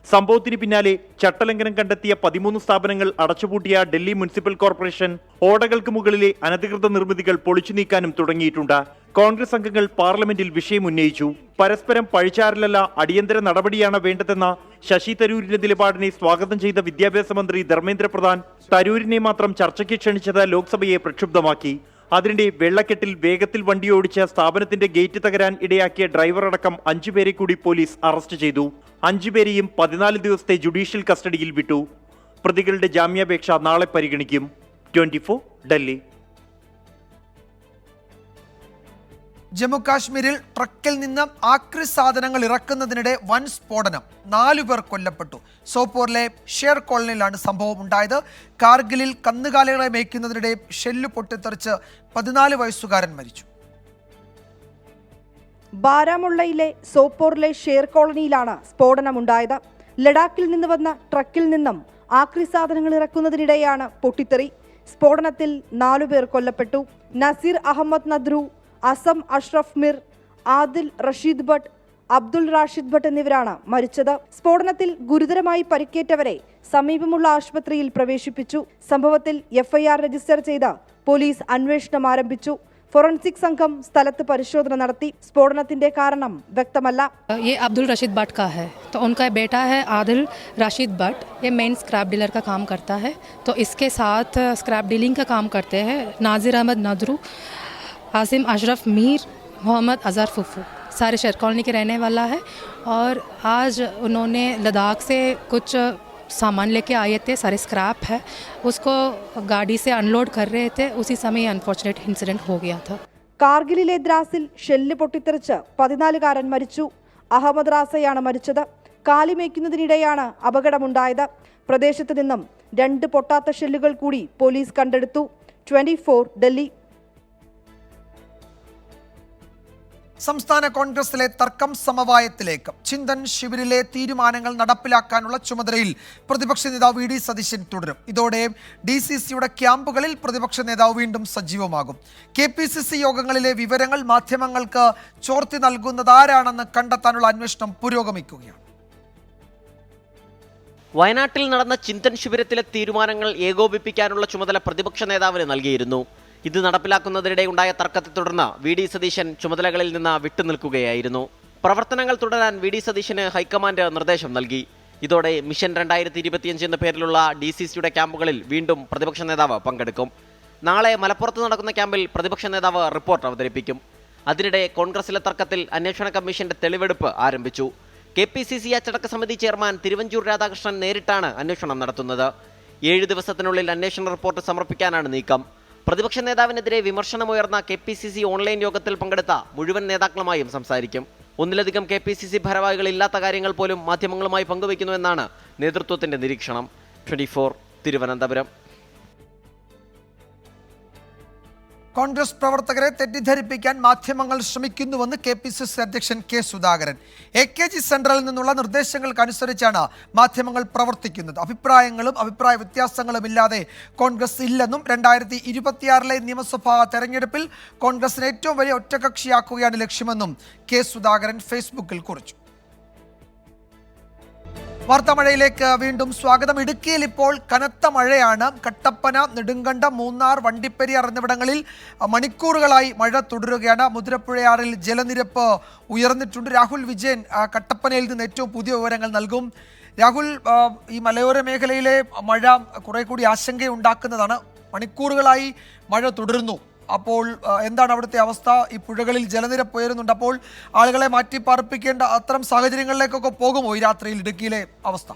സംഭവത്തിന് പിന്നാലെ ചട്ടലംഘനം കണ്ടെത്തിയ 13 സ്ഥാപനങ്ങൾ അടച്ചുപൂട്ടിയ ഡൽഹി മുനിസിപ്പൽ കോർപ്പറേഷൻ ഓടകൾക്ക് മുകളിലെ അനധികൃത നിർമ്മിതികൾ പൊളിച്ചു നീക്കാനും തുടങ്ങിയിട്ടുണ്ട്. കോൺഗ്രസ് അംഗങ്ങൾ പാർലമെന്റിൽ വിഷയം ഉന്നയിച്ചു. പരസ്പരം പഴിചാരലല്ല, അടിയന്തര നടപടിയാണ് വേണ്ടതെന്ന ശശി തരൂരിന്റെ നിലപാടിനെ സ്വാഗതം ചെയ്ത വിദ്യാഭ്യാസ മന്ത്രി ധർമ്മേന്ദ്ര പ്രധാൻ തരൂരിനെ മാത്രം ചർച്ചയ്ക്ക് ക്ഷണിച്ചത് ലോക്സഭയെ പ്രക്ഷുബ്ധമാക്കി. അതിനിടെ വെള്ളക്കെട്ടിൽ വേഗത്തിൽ വണ്ടിയോടിച്ച് സ്ഥാപനത്തിന്റെ ഗേറ്റ് തകരാൻ ഇടയാക്കിയ ഡ്രൈവർ അടക്കം 5 പേരെ കൂടി പോലീസ് അറസ്റ്റ് ചെയ്തു. 5 പേരെയും 14 ദിവസത്തെ ജുഡീഷ്യൽ കസ്റ്റഡിയിൽ വിട്ടു. പ്രതികളുടെ ജാമ്യാപേക്ഷ നാളെ പരിഗണിക്കും. 24 ഡൽഹി. ജമ്മു കാശ്മീരിൽ ട്രക്കിൽ നിന്ന് ആക്രി സാധനങ്ങൾ ഇറക്കുന്നതിനിടെ വൻ സ്ഫോടനം, 4 പേർ കൊല്ലപ്പെട്ടു. സോപ്പോറിലെ ഷേർ കോളനിയിലാണ് സംഭവം ഉണ്ടായത്. കാർഗിലിൽ കന്നുകാലികളെ മേയ്ക്കുന്നതിനിടെ ഷെല്ല് പൊട്ടിത്തെറിച്ച് 14 വയസ്സുകാരൻ മരിച്ചു. ബാരാമുള്ളയിലെ സോപ്പോറിലെ ഷേർ കോളനിയിലാണ് സ്ഫോടനമുണ്ടായത്. ലഡാക്കിൽ നിന്ന് വന്ന ട്രക്കിൽ നിന്നും ആക്രി സാധനങ്ങൾ ഇറക്കുന്നതിനിടെയാണ് പൊട്ടിത്തെറി. സ്ഫോടനത്തിൽ 4 പേർ കൊല്ലപ്പെട്ടു. നസീർ അഹമ്മദ് നദ്രു, അസം അഷ്റഫ് മിർ, ആദിൽ റഷീദ് ഭട്ട്, അബ്ദുൾ റാഷിദ് ഭട്ട് എന്നിവരാണ് മരിച്ചത്. സ്ഫോടനത്തിൽ ഗുരുതരമായി പരിക്കേറ്റവരെ സമീപമുള്ള ആശുപത്രിയിൽ പ്രവേശിപ്പിച്ചു. സംഭവത്തിൽ എഫ്ഐആർ രജിസ്റ്റർ ചെയ്ത് പോലീസ് അന്വേഷണം ആരംഭിച്ചു. ഫോറൻസിക് സംഘം സ്ഥലത്ത് പരിശോധന നടത്തി. സ്ഫോടനത്തിന്റെ കാരണം വ്യക്തമല്ല. ये अब्दुल रशीद भट्ट का है, तो उनका बेटा है आदिल राशिद भट्ट, ये मेन स्क्रैप डीलर का काम करता है। तो इसके साथ स्क्रैप डीलिंग का काम करते हैं नाजिर अहमद नदरू, आसिम अशरफ मीर, मोहम्मद अजहर फुफू, सारे शहर कॉलोनी के रहने वाला है। और आज उन्होंने लद्दाख से कुछ सामान लेके आए थे, सारे स्क्रैप है, उसको गाड़ी से अनलोड कर रहे थे, उसी समय अनफॉर्चुनेट इंसिडेंट हो गया था। കാർഗിലിലെ ദ്രാസിൽ ഷെല്ല് പൊട്ടിത്തെറിച്ച് 14കാരൻ മരിച്ചു. അഹമ്മദ് റാസയാണ് മരിച്ചത്. കാലിമേയ്ക്കുന്നതിനിടെയാണ് അപകടമുണ്ടായത്. പ്രദേശത്ത് നിന്നും 2 പൊട്ടാത്ത ഷെല്ലുകൾ കൂടി പോലീസ് കണ്ടെടുത്തു. 24 ഡൽഹി. സംസ്ഥാന കോൺഗ്രസിലെ തർക്കം സമവായത്തിലേക്ക്. ചിന്തൻ ശിബിരിലെ തീരുമാനങ്ങൾ നടപ്പിലാക്കാനുള്ള ചുമതലയിൽ പ്രതിപക്ഷ നേതാവ് വി ഡി സതീശൻ തുടരും. ഇതോടെ DCCയുടെ ക്യാമ്പുകളിൽ പ്രതിപക്ഷ നേതാവ് വീണ്ടും സജീവമാകും. KPCC യോഗങ്ങളിലെ വിവരങ്ങൾ മാധ്യമങ്ങൾക്ക് ചോർത്തി നൽകുന്നതാരാണെന്ന് കണ്ടെത്താനുള്ള അന്വേഷണം പുരോഗമിക്കുകയാണ്. വയനാട്ടിൽ നടന്ന ചിന്തൻ ശിബിരത്തിലെ തീരുമാനങ്ങൾ ഏകോപിപ്പിക്കാനുള്ള ചുമതല പ്രതിപക്ഷ നേതാവിന് നൽകിയിരുന്നു. ഇത് നടപ്പിലാക്കുന്നതിനിടെ ഉണ്ടായ തർക്കത്തെ തുടർന്ന് വി ഡി സതീശൻ ചുമതലകളിൽ നിന്ന് വിട്ടുനിൽക്കുകയായിരുന്നു. പ്രവർത്തനങ്ങൾ തുടരാൻ വി ഡി സതീശന് ഹൈക്കമാൻഡ് നിർദ്ദേശം നൽകി. ഇതോടെ മിഷൻ 2025 എന്ന പേരിലുള്ള DCCയുടെ ക്യാമ്പുകളിൽ വീണ്ടും പ്രതിപക്ഷ നേതാവ് പങ്കെടുക്കും. നാളെ മലപ്പുറത്ത് നടക്കുന്ന ക്യാമ്പിൽ പ്രതിപക്ഷ നേതാവ് റിപ്പോർട്ട് അവതരിപ്പിക്കും. അതിനിടെ കോൺഗ്രസിലെ തർക്കത്തിൽ അന്വേഷണ കമ്മീഷന്റെ തെളിവെടുപ്പ് ആരംഭിച്ചു. KPCC അച്ചടക്ക സമിതി ചെയർമാൻ തിരുവഞ്ചൂർ രാധാകൃഷ്ണൻ നേരിട്ടാണ് അന്വേഷണം നടത്തുന്നത്. 7 ദിവസത്തിനുള്ളിൽ അന്വേഷണ റിപ്പോർട്ട് സമർപ്പിക്കാനാണ് നീക്കം. പ്രതിപക്ഷ നേതാവിനെതിരെ വിമർശനമുയർന്ന KPCC ഓൺലൈൻ യോഗത്തിൽ പങ്കെടുത്ത മുഴുവൻ നേതാക്കളുമായും സംസാരിക്കും. ഒന്നിലധികം KPCC ഭാരവാഹികൾ ഇല്ലാത്ത കാര്യങ്ങൾ പോലും മാധ്യമങ്ങളുമായി പങ്കുവയ്ക്കുന്നുവെന്നാണ് നേതൃത്വത്തിന്റെ നിരീക്ഷണം. 24 തിരുവനന്തപുരം. കോൺഗ്രസ് പ്രവർത്തകരെ തെറ്റിദ്ധരിപ്പിക്കാൻ മാധ്യമങ്ങൾ ശ്രമിക്കുന്നുവെന്ന് KPCC അധ്യക്ഷൻ K സുധാകരൻ. AKG സെൻട്രലിൽ നിന്നുള്ള നിർദ്ദേശങ്ങൾക്കനുസരിച്ചാണ് മാധ്യമങ്ങൾ പ്രവർത്തിക്കുന്നത്. അഭിപ്രായങ്ങളും അഭിപ്രായ വ്യത്യാസങ്ങളും ഇല്ലാതെ കോൺഗ്രസ് ഇല്ലെന്നും 2026 നിയമസഭാ തെരഞ്ഞെടുപ്പിൽ കോൺഗ്രസിനെ ഏറ്റവും വലിയ ഒറ്റകക്ഷിയാക്കുകയാണ് ലക്ഷ്യമെന്നും K സുധാകരൻ ഫേസ്ബുക്കിൽ കുറിച്ചു. വാർത്താമഴയിലേക്ക് വീണ്ടും സ്വാഗതം. ഇടുക്കിയിൽ ഇപ്പോൾ കനത്ത മഴയാണ്. കട്ടപ്പന, നെടുങ്കണ്ടം, മൂന്നാർ, വണ്ടിപ്പെരിയാർ എന്നിവിടങ്ങളിൽ മണിക്കൂറുകളായി മഴ തുടരുകയാണ്. മുതിരപ്പുഴയാറിൽ ജലനിരപ്പ് ഉയർന്നിട്ടുണ്ട്. രാഹുൽ വിജയൻ കട്ടപ്പനയിൽ നിന്ന് ഏറ്റവും പുതിയ വിവരങ്ങൾ നൽകും. രാഹുൽ, ഈ മലയോര മേഖലയിലെ മഴ കുറെ കൂടി ആശങ്കയുണ്ടാക്കുന്നതാണ്. മണിക്കൂറുകളായി മഴ തുടരുന്നു. അപ്പോൾ എന്താണ് അവിടുത്തെ അവസ്ഥ? ഈ പുഴകളിൽ ജലനിരപ്പ് ഉയരുന്നുണ്ട്. അപ്പോൾ ആളുകളെ മാറ്റി പാർപ്പിക്കേണ്ട അത്തരം സാഹചര്യങ്ങളിലേക്കൊക്കെ പോകുമോ ഈ രാത്രിയിൽ ഇടുക്കിയിലെ അവസ്ഥ?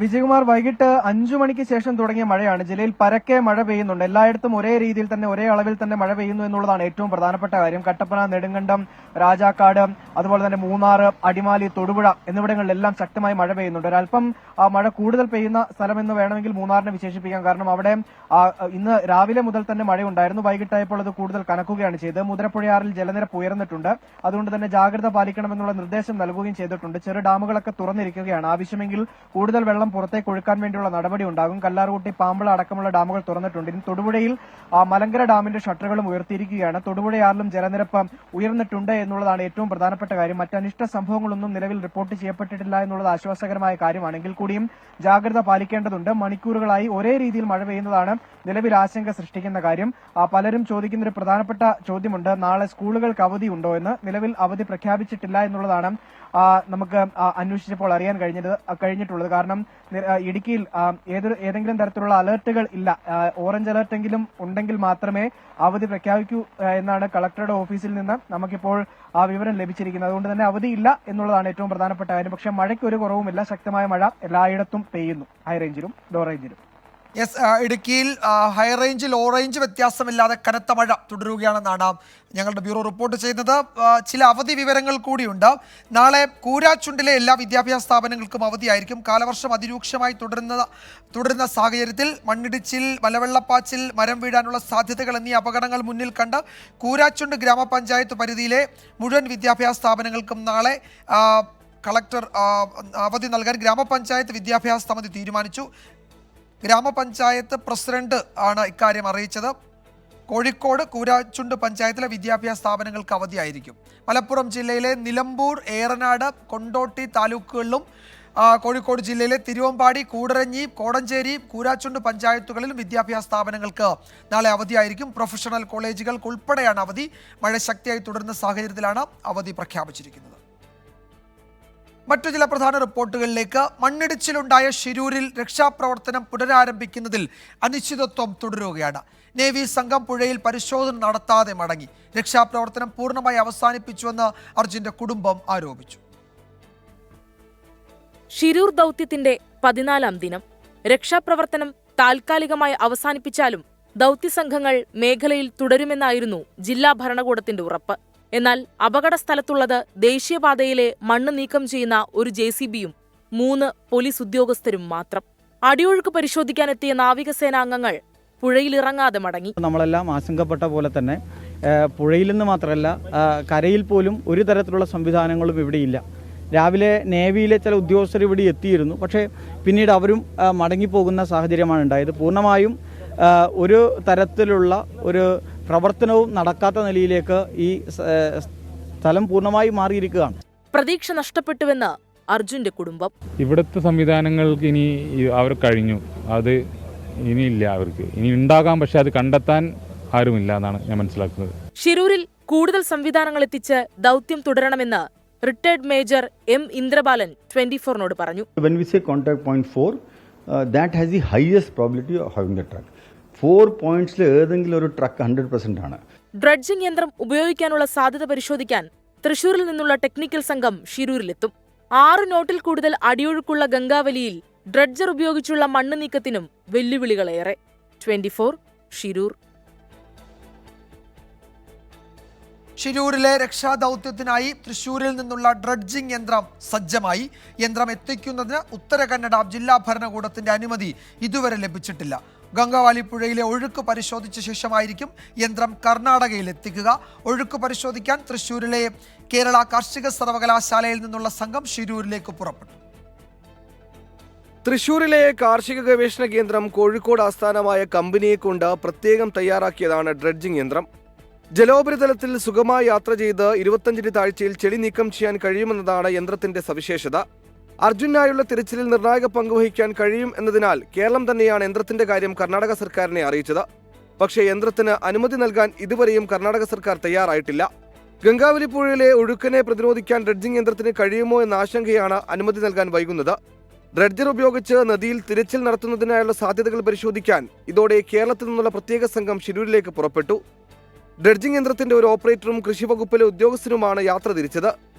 വിജയകുമാർ, വൈകിട്ട് 5 മണിക്ക് ശേഷം തുടങ്ങിയ മഴയാണ്. ജില്ലയിൽ പരക്കെ മഴ പെയ്യുന്നുണ്ട്. എല്ലായിടത്തും ഒരേ രീതിയിൽ തന്നെ, ഒരേ അളവിൽ തന്നെ മഴ പെയ്യുന്നു എന്നുള്ളതാണ് ഏറ്റവും പ്രധാനപ്പെട്ട കാര്യം. കട്ടപ്പന, നെടുങ്കണ്ടം, രാജാക്കാട്, അതുപോലെ തന്നെ മൂന്നാർ, അടിമാലി, തൊടുപുഴ എന്നിവിടങ്ങളിലെല്ലാം ശക്തമായി മഴ പെയ്യുന്നുണ്ട്. ഒരല്പം മഴ കൂടുതൽ പെയ്യുന്ന സ്ഥലമെന്ന് വേണമെങ്കിൽ മൂന്നാറിനെ വിശേഷിപ്പിക്കാം. കാരണം അവിടെ ഇന്ന് രാവിലെ മുതൽ തന്നെ മഴയുണ്ടായിരുന്നു. വൈകിട്ടായപ്പോൾ അത് കൂടുതൽ കനക്കുകയാണ് ചെയ്തത്. മുതിരപ്പുഴയാറിൽ ജലനിരപ്പ് ഉയർന്നിട്ടുണ്ട്. അതുകൊണ്ട് തന്നെ ജാഗ്രത പാലിക്കണമെന്നുള്ള നിർദ്ദേശം നൽകുകയും ചെയ്തിട്ടുണ്ട്. ചെറു ഡാമുകളൊക്കെ തുറന്നിരിക്കുകയാണ്. ആവശ്യമെങ്കിൽ കൂടുതൽ വെള്ളം പുറത്തേക്ക് ഒഴുക്കാൻ വേണ്ടിയുള്ള നടപടി ഉണ്ടാകും. കല്ലാർകുട്ടി, പാമ്പള അടക്കമുള്ള ഡാമുകൾ തുറന്നിട്ടുണ്ട്. ഇനി തൊടുപുഴയിൽ മലങ്കര ഡാമിന്റെ ഷട്ടറുകളും ഉയർത്തിയിരിക്കുകയാണ്. തൊടുപുഴയാറിലും ജലനിരപ്പ് ഉയർന്നിട്ടുണ്ട് എന്നുള്ളതാണ് ഏറ്റവും പ്രധാനപ്പെട്ട കാര്യം. മറ്റ് അനിഷ്ട സംഭവങ്ങളൊന്നും നിലവിൽ റിപ്പോർട്ട് ചെയ്യപ്പെട്ടിട്ടില്ല എന്നുള്ളത് ആശ്വാസകരമായ കാര്യമാണെങ്കിൽ കൂടിയും ജാഗ്രത പാലിക്കേണ്ടതുണ്ട്. മണിക്കൂറുകളായി ഒരേ രീതിയിൽ മഴ പെയ്യുന്നതാണ് നിലവിൽ ആശങ്ക സൃഷ്ടിക്കുന്ന കാര്യം. പലരും ചോദിക്കുന്ന ഒരു പ്രധാനപ്പെട്ട ചോദ്യമുണ്ട്, നാളെ സ്കൂളുകൾക്ക് അവധി ഉണ്ടോ എന്ന്. നിലവിൽ അവധി പ്രഖ്യാപിച്ചിട്ടില്ല എന്നുള്ളതാണ് നമുക്ക് അന്വേഷിച്ചപ്പോൾ അറിയാൻ കഴിഞ്ഞിട്ടുള്ളത്. കാരണം ഇടുക്കിയിൽ ഏതെങ്കിലും തരത്തിലുള്ള അലർട്ടുകൾ ഇല്ല. ഓറഞ്ച് അലർട്ടെങ്കിലും ഉണ്ടെങ്കിൽ മാത്രമേ അവധി പ്രഖ്യാപിക്കൂ എന്നാണ് കളക്ടറുടെ ഓഫീസിൽ നിന്ന് നമുക്കിപ്പോൾ ആ വിവരം ലഭിച്ചിരിക്കുന്നത്. അതുകൊണ്ട് തന്നെ അവധിയില്ല എന്നുള്ളതാണ് ഏറ്റവും പ്രധാനപ്പെട്ട കാര്യം. പക്ഷേ മഴയ്ക്ക് ഒരു കുറവുമില്ല. ശക്തമായ മഴ എല്ലായിടത്തും പെയ്യുന്നു, ഹൈ റേഞ്ചിലും ലോ റേഞ്ചിലും. യെസ്, ഇടുക്കിയിൽ ഹൈറേഞ്ച് ലോ റേഞ്ച് വ്യത്യാസമില്ലാതെ കനത്ത മഴ തുടരുകയാണെന്നാണ് ഞങ്ങളുടെ ബ്യൂറോ റിപ്പോർട്ട് ചെയ്യുന്നത്. ചില അവധി വിവരങ്ങൾ കൂടിയുണ്ട്. നാളെ കൂരാച്ചുണ്ടിലെ എല്ലാ വിദ്യാഭ്യാസ സ്ഥാപനങ്ങൾക്കും അവധിയായിരിക്കും. കാലവർഷം അതിരൂക്ഷമായി തുടരുന്ന സാഹചര്യത്തിൽ മണ്ണിടിച്ചിൽ, മലവെള്ളപ്പാച്ചിൽ, മരം വീഴാനുള്ള സാധ്യതകൾ എന്നീ അപകടങ്ങൾ മുന്നിൽ കണ്ട് കൂരാച്ചുണ്ട് ഗ്രാമപഞ്ചായത്ത് പരിധിയിലെ മുഴുവൻ വിദ്യാഭ്യാസ സ്ഥാപനങ്ങൾക്കും നാളെ കളക്ടർ അവധി നൽകാൻ ഗ്രാമപഞ്ചായത്ത് വിദ്യാഭ്യാസ സമിതി തീരുമാനിച്ചു. ഗ്രാമപഞ്ചായത്ത് പ്രസിഡന്റ് ആണ് ഇക്കാര്യം അറിയിച്ചത്. കോഴിക്കോട് കൂരാച്ചുണ്ട് പഞ്ചായത്തിലെ വിദ്യാഭ്യാസ സ്ഥാപനങ്ങൾക്ക് അവധിയായിരിക്കും. മലപ്പുറം ജില്ലയിലെ നിലമ്പൂർ, ഏറനാട്, കൊണ്ടോട്ടി താലൂക്കുകളിലും കോഴിക്കോട് ജില്ലയിലെ തിരുവമ്പാടി, കൂടരഞ്ഞി, കോടഞ്ചേരി, കൂരാച്ചുണ്ട് പഞ്ചായത്തുകളിലും വിദ്യാഭ്യാസ സ്ഥാപനങ്ങൾക്ക് നാളെ അവധിയായിരിക്കും. പ്രൊഫഷണൽ കോളേജുകൾക്ക് ഉൾപ്പെടെയാണ് അവധി. മഴ ശക്തിയായി തുടരുന്ന സാഹചര്യത്തിലാണ് അവധി പ്രഖ്യാപിച്ചിരിക്കുന്നത്. മറ്റു ചില പ്രധാന റിപ്പോർട്ടുകളിലേക്ക്. മണ്ണിടിച്ചിലുണ്ടായ ഷിരൂരിൽ രക്ഷാപ്രവർത്തനം പുനരാരംഭിക്കുന്നതിൽ അനിശ്ചിതത്വം തുടരുകയാണ്. നേവി സംഘം പുഴയിൽ പരിശോധന നടത്താതെ മടങ്ങി. രക്ഷാപ്രവർത്തനം പൂർണ്ണമായി അവസാനിപ്പിച്ചുവെന്ന് അർജുന്റെ കുടുംബം ആരോപിച്ചു. ഷിരൂർ ദൗത്യത്തിന്റെ 14-ാം ദിനം. രക്ഷാപ്രവർത്തനം താൽക്കാലികമായി അവസാനിപ്പിച്ചാലും ദൗത്യസംഘങ്ങൾ മേഖലയിൽ തുടരുമെന്നായിരുന്നു ജില്ലാ ഭരണകൂടത്തിന്റെ ഉറപ്പ്. എന്നാൽ അപകട സ്ഥലത്തുള്ളത് ദേശീയപാതയിലെ മണ്ണ് നീക്കം ചെയ്യുന്ന ഒരു JCBയും 3 പോലീസ് ഉദ്യോഗസ്ഥരും മാത്രം. അടിയൊഴുക്ക് പരിശോധിക്കാനെത്തിയ നാവികസേനാംഗങ്ങൾ പുഴയിലിറങ്ങാതെ മടങ്ങി. നമ്മളെല്ലാം ആശങ്കപ്പെട്ട പോലെ തന്നെ പുഴയിൽ നിന്ന് മാത്രമല്ല കരയിൽ പോലും ഒരു തരത്തിലുള്ള സംവിധാനങ്ങളും ഇവിടെയില്ല. രാവിലെ നേവിയിലെ ചില ഉദ്യോഗസ്ഥർ ഇവിടെ എത്തിയിരുന്നു. പക്ഷേ പിന്നീട് അവരും മടങ്ങിപ്പോകുന്ന സാഹചര്യമാണ് ഉണ്ടായത്. പൂർണ്ണമായും ഒരു തരത്തിലുള്ള ഒരു പ്രവർത്തനവും നടക്കാത്ത നിലയിലേക്ക് ഈ സ്ഥലം പൂർണ്ണമായി മാറിയിരിക്കുകയാണ്. പ്രതീക്ഷ നഷ്ടപ്പെട്ടുവെന്ന് അർജുന്റെ കുടുംബം. ഇവിടുത്തെ സംവിധാനങ്ങൾക്ക് ഇനി അവർ കഴിഞ്ഞു. അത് ഇനിയില്ല, അവർക്ക് ഇനി ഉണ്ടാകാം. പക്ഷെ അത് കണ്ടെത്താൻ ആരുമില്ല എന്നാണ് ഞാൻ മനസ്സിലാക്കുന്നത്. ഷിരൂരിൽ കൂടുതൽ സംവിധാനങ്ങൾ എത്തിച്ച് ദൗത്യം തുടരണമെന്ന് റിട്ടയർഡ് മേജർ M. ഇന്ദ്രബാലൻ 24-നോട് പറഞ്ഞു. When we say contact point 4, that has the highest probability of having the truck. 4 പോയിന്റ്സിൽ ഏതെങ്കിലും ഒരു ട്രക്ക് 100% ആണ്. ഡ്രഡ്ജിംഗ് യന്ത്രം ഉപയോഗിക്കാനുള്ള സാധ്യത പരിശോധിക്കാൻ തൃശൂരിൽ നിന്നുള്ള ടെക്നിക്കൽ സംഘം ഷിരൂരിലെത്തും. 6 നോട്ടിൽ കൂടുതൽ അടിയൊഴുക്കുള്ള ഗംഗാവലിയിൽ ഡ്രഡ്ജർ ഉപയോഗിച്ചുള്ള മണ്ണ് നീക്കത്തിനും വെല്ലുവിളികളേറെ. 24 ഷിരൂർ. ഷിരൂരിലെ രക്ഷാദൗത്യത്തിനായി തൃശൂരിൽ നിന്നുള്ള ഡ്രഡ്ജിംഗ് യന്ത്രം സജ്ജമായി. യന്ത്രം എത്തിക്കുന്നതിന് ഉത്തര കന്നഡ ജില്ലാ ഭരണകൂടത്തിന്റെ അനുമതി ഇതുവരെ ലഭിച്ചിട്ടില്ല. ഗംഗാവാലി പുഴയിലെ ഒഴുക്ക് പരിശോധിച്ച ശേഷമായിരിക്കും യന്ത്രം കർണാടകയിൽ എത്തിക്കുക. ഒഴുക്ക് പരിശോധിക്കാൻ തൃശൂരിലെ കേരള കാർഷിക സർവകലാശാലയിൽ നിന്നുള്ള സംഘം ഷിരൂരിലേക്ക് പുറപ്പെട്ടു. തൃശൂരിലെ കാർഷിക ഗവേഷണ കേന്ദ്രം കോഴിക്കോട് ആസ്ഥാനമായ കമ്പനിയെ കൊണ്ട് പ്രത്യേകം തയ്യാറാക്കിയതാണ് ഡ്രഡ്ജിംഗ് യന്ത്രം. ജലോപരിതലത്തിൽ സുഗമമായി യാത്ര ചെയ്ത് 25 താഴ്ചയിൽ ചെളി നീക്കം ചെയ്യാൻ കഴിയുമെന്നതാണ് യന്ത്രത്തിന്റെ സവിശേഷത. അർജുനായുള്ള തിരച്ചിലിൽ നിർണായക പങ്കുവഹിക്കാൻ കഴിയും എന്നതിനാൽ കേരളം തന്നെയാണ് യന്ത്രത്തിന്റെ കാര്യം കർണാടക സർക്കാരിനെ അറിയിച്ചത്. പക്ഷേ യന്ത്രത്തിന് അനുമതി നൽകാൻ ഇതുവരെയും കർണാടക സർക്കാർ തയ്യാറായിട്ടില്ല. ഗംഗാവലി പുഴയിലെ ഒഴുക്കിനെ പ്രതിരോധിക്കാൻ ഡ്രഡ്ജിംഗ് യന്ത്രത്തിന് കഴിയുമോ എന്ന ആശങ്കയാണ് അനുമതി നൽകാൻ വൈകുന്നത്. ഡ്രഡ്ജർ ഉപയോഗിച്ച് നദിയിൽ തിരച്ചിൽ നടത്തുന്നതിനായുള്ള സാധ്യതകൾ പരിശോധിക്കാൻ ഇതോടെ കേരളത്തിൽ നിന്നുള്ള പ്രത്യേക സംഘം ഷിരൂരിലേക്ക് പുറപ്പെട്ടു. ഡ്രഡ്ജിംഗ് യന്ത്രത്തിന്റെ ഒരു ഓപ്പറേറ്ററും കൃഷിവകുപ്പിലെ ഉദ്യോഗസ്ഥനുമാണ് യാത്ര തിരിച്ചത്.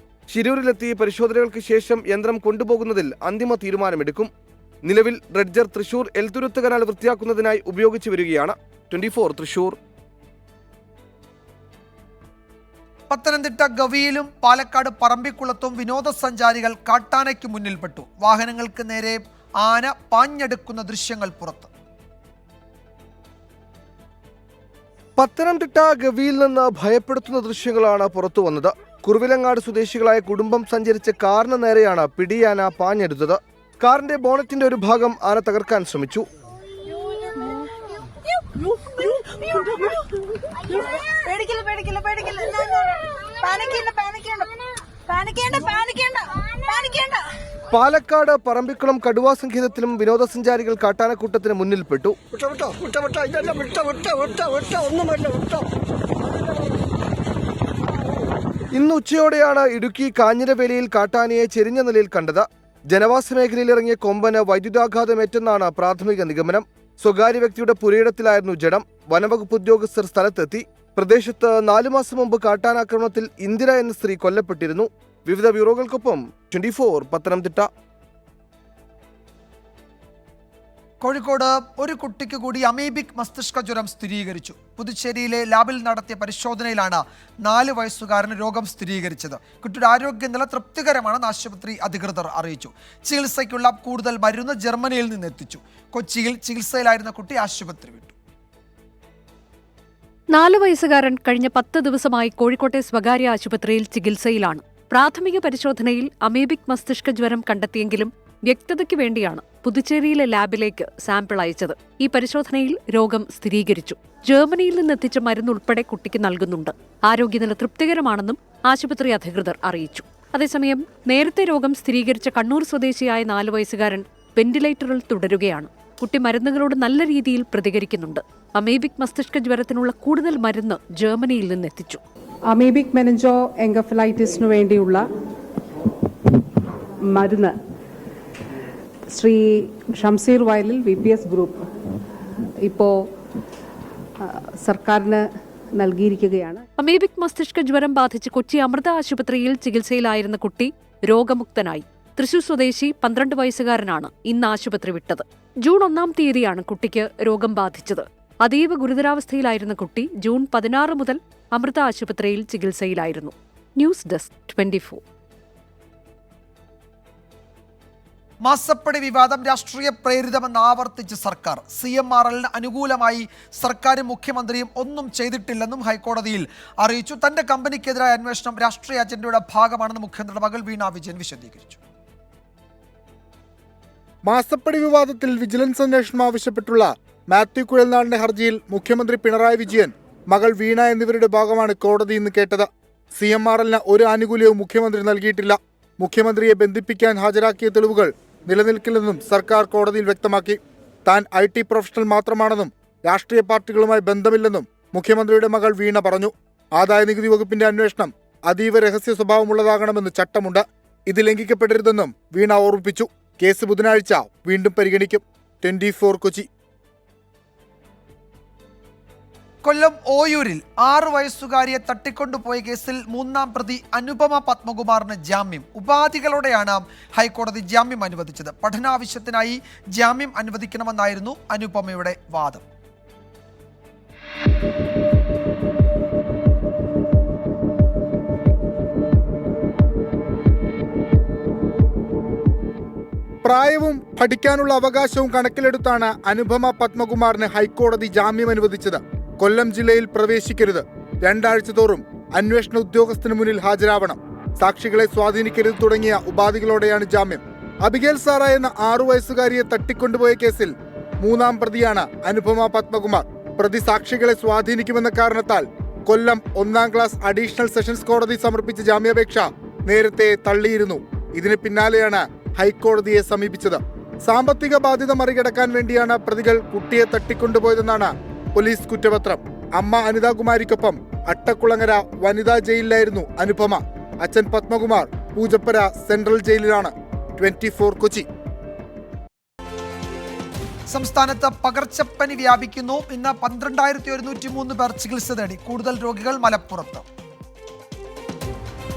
ഷിരൂരിലെത്തി പരിശോധനകൾക്ക് ശേഷം യന്ത്രം കൊണ്ടുപോകുന്നതിൽ അന്തിമ തീരുമാനമെടുക്കും. നിലവിൽ ഡ്രഡ്ജർ തൃശൂർ എൽത്തുരുത്ത് കനാൽ വൃത്തിയാക്കുന്നതിനായി ഉപയോഗിച്ചു വരികയാണ്. 24 തൃശൂർ. പത്തനംതിട്ട ഗവിയിലും പാലക്കാട് പറമ്പിക്കുളത്തും വിനോദസഞ്ചാരികൾ കാട്ടാനയ്ക്ക് മുന്നിൽപ്പെട്ടു. വാഹനങ്ങൾക്ക് നേരെ ആന പാഞ്ഞെടുക്കുന്ന ദൃശ്യങ്ങൾ പുറത്ത്. പത്തനംതിട്ട ഗവിയിൽ നിന്ന് ഭയപ്പെടുത്തുന്ന ദൃശ്യങ്ങളാണ് പുറത്തു വന്നത്. കുറുവിലങ്ങാട് സ്വദേശികളായ കുടുംബം സഞ്ചരിച്ച കാറിന് നേരെയാണ് പിടിയാന പാഞ്ഞെടുത്തത്. കാറിന്റെ ബോണറ്റിന്റെ ഒരു ഭാഗം ആന തകർക്കാൻ ശ്രമിച്ചു. പാലക്കാട് പറമ്പിക്കുളം കടുവാ സങ്കേതത്തിലും വിനോദസഞ്ചാരികൾ കാട്ടാനക്കൂട്ടത്തിന് മുന്നിൽപ്പെട്ടു. ഇന്ന് ഉച്ചയോടെയാണ് ഇടുക്കി കാഞ്ഞിരവേലിയിൽ കാട്ടാനയെ ചെരിഞ്ഞ നിലയിൽ കണ്ടത്. ജനവാസ മേഖലയിൽ ഇറങ്ങിയ കൊമ്പന് വൈദ്യുതാഘാതമേറ്റെന്നാണ് പ്രാഥമിക നിഗമനം. സ്വകാര്യ വ്യക്തിയുടെ പുരയിടത്തിലായിരുന്നു ജഡം. വനവകുപ്പ് ഉദ്യോഗസ്ഥർ സ്ഥലത്തെത്തി. പ്രദേശത്ത് 4 മാസം മുമ്പ് കാട്ടാനാക്രമണത്തിൽ ഇന്ദിര എന്ന സ്ത്രീ കൊല്ലപ്പെട്ടിരുന്നു. വിവിധ ബ്യൂറോകൾക്കൊപ്പം 24 പത്തനംതിട്ട. കോഴിക്കോട് ഒരു കുട്ടിക്ക് കൂടി അമീബിക് മസ്തിഷ്ക ജ്വരം സ്ഥിരീകരിച്ചു. പുതുച്ചേരിയിലെ ലാബിൽ നടത്തിയ പരിശോധനയിലാണ് 4 വയസ്സുകാരന് രോഗം സ്ഥിരീകരിച്ചത്. കുട്ടിയുടെ ആരോഗ്യനില തൃപ്തികരമാണെന്ന് ആശുപത്രി അധികൃതർ അറിയിച്ചു. ചികിത്സയ്ക്കുള്ള കൂടുതൽ മരുന്ന് ജർമ്മനിയിൽ നിന്ന് എത്തിച്ചു. കൊച്ചിയിൽ ചികിത്സയിലായിരുന്ന കുട്ടി ആശുപത്രി വിട്ടു. 4 വയസ്സുകാരൻ കഴിഞ്ഞ 10 ദിവസമായി കോഴിക്കോട്ടെ സ്വകാര്യ ആശുപത്രിയിൽ ചികിത്സയിലാണ്. പ്രാഥമിക പരിശോധനയിൽ അമീബിക് മസ്തിഷ്ക ജ്വരം കണ്ടെത്തിയെങ്കിലും വ്യക്തതയ്ക്ക് വേണ്ടിയാണ് പുതുച്ചേരിയിലെ ലാബിലേക്ക് സാമ്പിൾ അയച്ചത്. ഈ പരിശോധനയിൽ രോഗം സ്ഥിരീകരിച്ചു. ജർമ്മനിയിൽ നിന്നെത്തിച്ച മരുന്നുൾപ്പെടെ കുട്ടിക്ക് നൽകുന്നുണ്ട്. ആരോഗ്യനില തൃപ്തികരമാണെന്നും ആശുപത്രി അധികൃതർ അറിയിച്ചു. അതേസമയം നേരത്തെ രോഗം സ്ഥിരീകരിച്ച കണ്ണൂർ സ്വദേശിയായ 4 വയസ്സുകാരൻ വെന്റിലേറ്ററിൽ തുടരുകയാണ്. കുട്ടി മരുന്നുകളോട് നല്ല രീതിയിൽ പ്രതികരിക്കുന്നുണ്ട്. അമീബിക് മസ്തിഷ്ക ജ്വരത്തിനുള്ള കൂടുതൽ മരുന്ന് ജർമ്മനിയിൽ നിന്നെത്തിച്ചു. അമീബിക് മെനിഞ്ചോ എൻകഫലൈറ്റിസിനു വേണ്ടിയുള്ള മരുന്ന് ശ്രീ ഷംസീർ വയലിൽ VPS ഗ്രൂപ്പ് ഇപ്പോൾ സർക്കാരിന് നൽകിയിരിക്കുകയാണ്. അമീബിക് മസ്തിഷ്ക ജ്വരം ബാധിച്ച് കൊച്ചി അമൃത ആശുപത്രിയിൽ ചികിത്സയിലായിരുന്ന കുട്ടി രോഗമുക്തനായി. തൃശൂർ സ്വദേശി 12 വയസ്സുകാരനാണ് ഇന്ന് ആശുപത്രി വിട്ടത്. ജൂൺ 1-ാം തീയതിയാണ് കുട്ടിക്ക് രോഗം ബാധിച്ചത്. അതീവ ഗുരുതരാവസ്ഥയിലായിരുന്ന കുട്ടി ജൂൺ 16 മുതൽ അമൃത ആശുപത്രിയിൽ ചികിത്സയിലായിരുന്നു. News desk 24. മാസപ്പടി വിവാദം രാഷ്ട്രീയ പ്രേരിതമെന്ന് ആവർത്തിച്ച് സർക്കാർ. CMRLന് അനുകൂലമായി സർക്കാരും മുഖ്യമന്ത്രിയും ഒന്നും ചെയ്തിട്ടില്ലെന്നും ഹൈക്കോടതിയിൽ അറിയിച്ചു. തന്റെ കമ്പനിക്കെതിരായ അന്വേഷണം രാഷ്ട്രീയ അജണ്ടയുടെ ഭാഗമാണെന്ന് മുഖ്യമന്ത്രിയുടെ മകൾ വീണ വിജയൻ വിശദീകരിച്ചു. മാസപ്പടി വിവാദത്തിൽ വിജിലൻസ് അന്വേഷണം ആവശ്യപ്പെട്ടുള്ള മാത്യു കുഴൽനാടിന്റെ ഹർജിയിൽ മുഖ്യമന്ത്രി പിണറായി വിജയൻ, മകൾ വീണ എന്നിവരുടെ ഭാഗമാണ് കോടതി ഇന്ന് കേട്ടത്. CMRLന് ഒരു ആനുകൂല്യവും മുഖ്യമന്ത്രി നൽകിയിട്ടില്ല. മുഖ്യമന്ത്രിയെ ബന്ധിപ്പിക്കാൻ ഹാജരാക്കിയ തെളിവുകൾ നിലനിൽക്കില്ലെന്നും സർക്കാർ കോടതിയിൽ വ്യക്തമാക്കി. താൻ IT പ്രൊഫഷണൽ മാത്രമാണെന്നും രാഷ്ട്രീയ പാർട്ടികളുമായി ബന്ധമില്ലെന്നും മുഖ്യമന്ത്രിയുടെ മകൾ വീണ പറഞ്ഞു. ആദായ നികുതി വകുപ്പിന്റെ അന്വേഷണം അതീവ രഹസ്യ സ്വഭാവമുള്ളതാകണമെന്ന് ചട്ടമുണ്ട്. ഇത് ലംഘിക്കപ്പെടരുതെന്നും വീണ ഓർമ്മിപ്പിച്ചു. കേസ് ബുധനാഴ്ച വീണ്ടും പരിഗണിക്കും. 24 കൊച്ചി. കൊല്ലം ഓയൂരിൽ 6 വയസ്സുകാരിയെ തട്ടിക്കൊണ്ടുപോയ കേസിൽ 3-ാം പ്രതി അനുപമ പത്മകുമാറിന് ജാമ്യം. ഉപാധികളോടെയാണ് ഹൈക്കോടതി ജാമ്യം അനുവദിച്ചത്. പഠനാവശ്യത്തിനായി ജാമ്യം അനുവദിക്കണമെന്നായിരുന്നു അനുപമയുടെ വാദം. പ്രായവും പഠിക്കാനുള്ള അവകാശവും കണക്കിലെടുത്താണ് അനുപമ പത്മകുമാറിന് ഹൈക്കോടതി ജാമ്യം അനുവദിച്ചത്. കൊല്ലം ജില്ലയിൽ പ്രവേശിക്കരുത്, 2 ആഴ്ച തോറും അന്വേഷണ ഉദ്യോഗസ്ഥന് മുന്നിൽ ഹാജരാവണം, സാക്ഷികളെ സ്വാധീനിക്കരുത് തുടങ്ങിയ ഉപാധികളോടെയാണ് ജാമ്യം. അബിഗേൽ സാറ എന്ന 6 വയസ്സുകാരിയെ തട്ടിക്കൊണ്ടുപോയ കേസിൽ 3-ാം പ്രതിയാണ് അനുപമ പത്മകുമാർ. പ്രതി സാക്ഷികളെ സ്വാധീനിക്കുമെന്ന കാരണത്താൽ കൊല്ലം 1-ാം ക്ലാസ് അഡീഷണൽ സെഷൻസ് കോടതി സമർപ്പിച്ച ജാമ്യാപേക്ഷ നേരത്തെ തള്ളിയിരുന്നു. ഇതിന് പിന്നാലെയാണ് ഹൈക്കോടതിയെ സമീപിച്ചത്. സാമ്പത്തിക ബാധ്യത മറികടക്കാൻ വേണ്ടിയാണ് പ്രതികൾ കുട്ടിയെ തട്ടിക്കൊണ്ടുപോയതെന്നാണ് പോലീസ് കുറ്റപത്രം. അമ്മ അനിതാകുമാരിക്കൊപ്പം അട്ടക്കുളങ്ങര വനിതാ ജയിലിലായിരുന്നു അനുപമ. അച്ഛൻ പത്മകുമാർ പൂജപ്പര സെൻട്രൽ ജയിലിലാണ്. 24 കൊച്ചി. സംസ്ഥാനത്ത് പകർച്ചപ്പനി വ്യാപിക്കുന്നു. ഇന്ന് 12,103 പേർ ചികിത്സ തേടി. കൂടുതൽ രോഗികൾ മലപ്പുറത്ത്.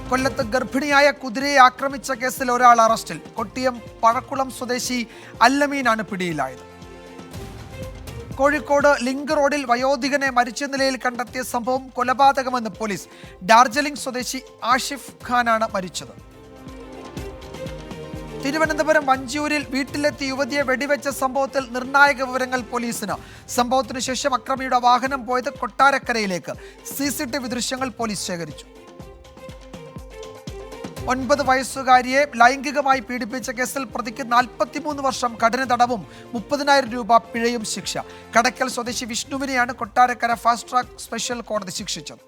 കൊല്ലത്ത് ഗർഭിണിയായ കുതിരയെ ആക്രമിച്ച കേസിൽ ഒരാൾ അറസ്റ്റിൽ. കൊട്ടിയം പഴക്കുളം സ്വദേശി അല്ലമീനാണ് പിടിയിലായത്. കോഴിക്കോട് ലിങ്ക് റോഡിൽ വയോധികനെ മരിച്ച നിലയിൽ കണ്ടെത്തിയ സംഭവം കൊലപാതകമെന്ന് പോലീസ്. ഡാർജിലിംഗ് സ്വദേശി ആഷിഫ് ഖാനാണ് മരിച്ചത്. തിരുവനന്തപുരം വഞ്ചിയൂരിൽ വീട്ടിലെത്തി യുവതിയെ വെടിവെച്ച സംഭവത്തിൽ നിർണായക വിവരങ്ങൾ പോലീസിന്. സംഭവത്തിനു ശേഷം അക്രമിയുടെ വാഹനം പോയത് കൊട്ടാരക്കരയിലേക്ക്. CCTV ദൃശ്യങ്ങൾ പോലീസ് ശേഖരിച്ചു. 9 വയസ്സുകാരിയെ ലൈംഗികമായി പീഡിപ്പിച്ച കേസിൽ പ്രതിക്ക് 43 വർഷം കഠിന തടവും 30,000 രൂപ പിഴയും ശിക്ഷ. കടക്കൽ സ്വദേശി വിഷ്ണുവിനെയാണ് കൊട്ടാരക്കര ഫാസ്റ്റ് ട്രാക്ക് സ്പെഷ്യൽ കോടതി ശിക്ഷിച്ചത്.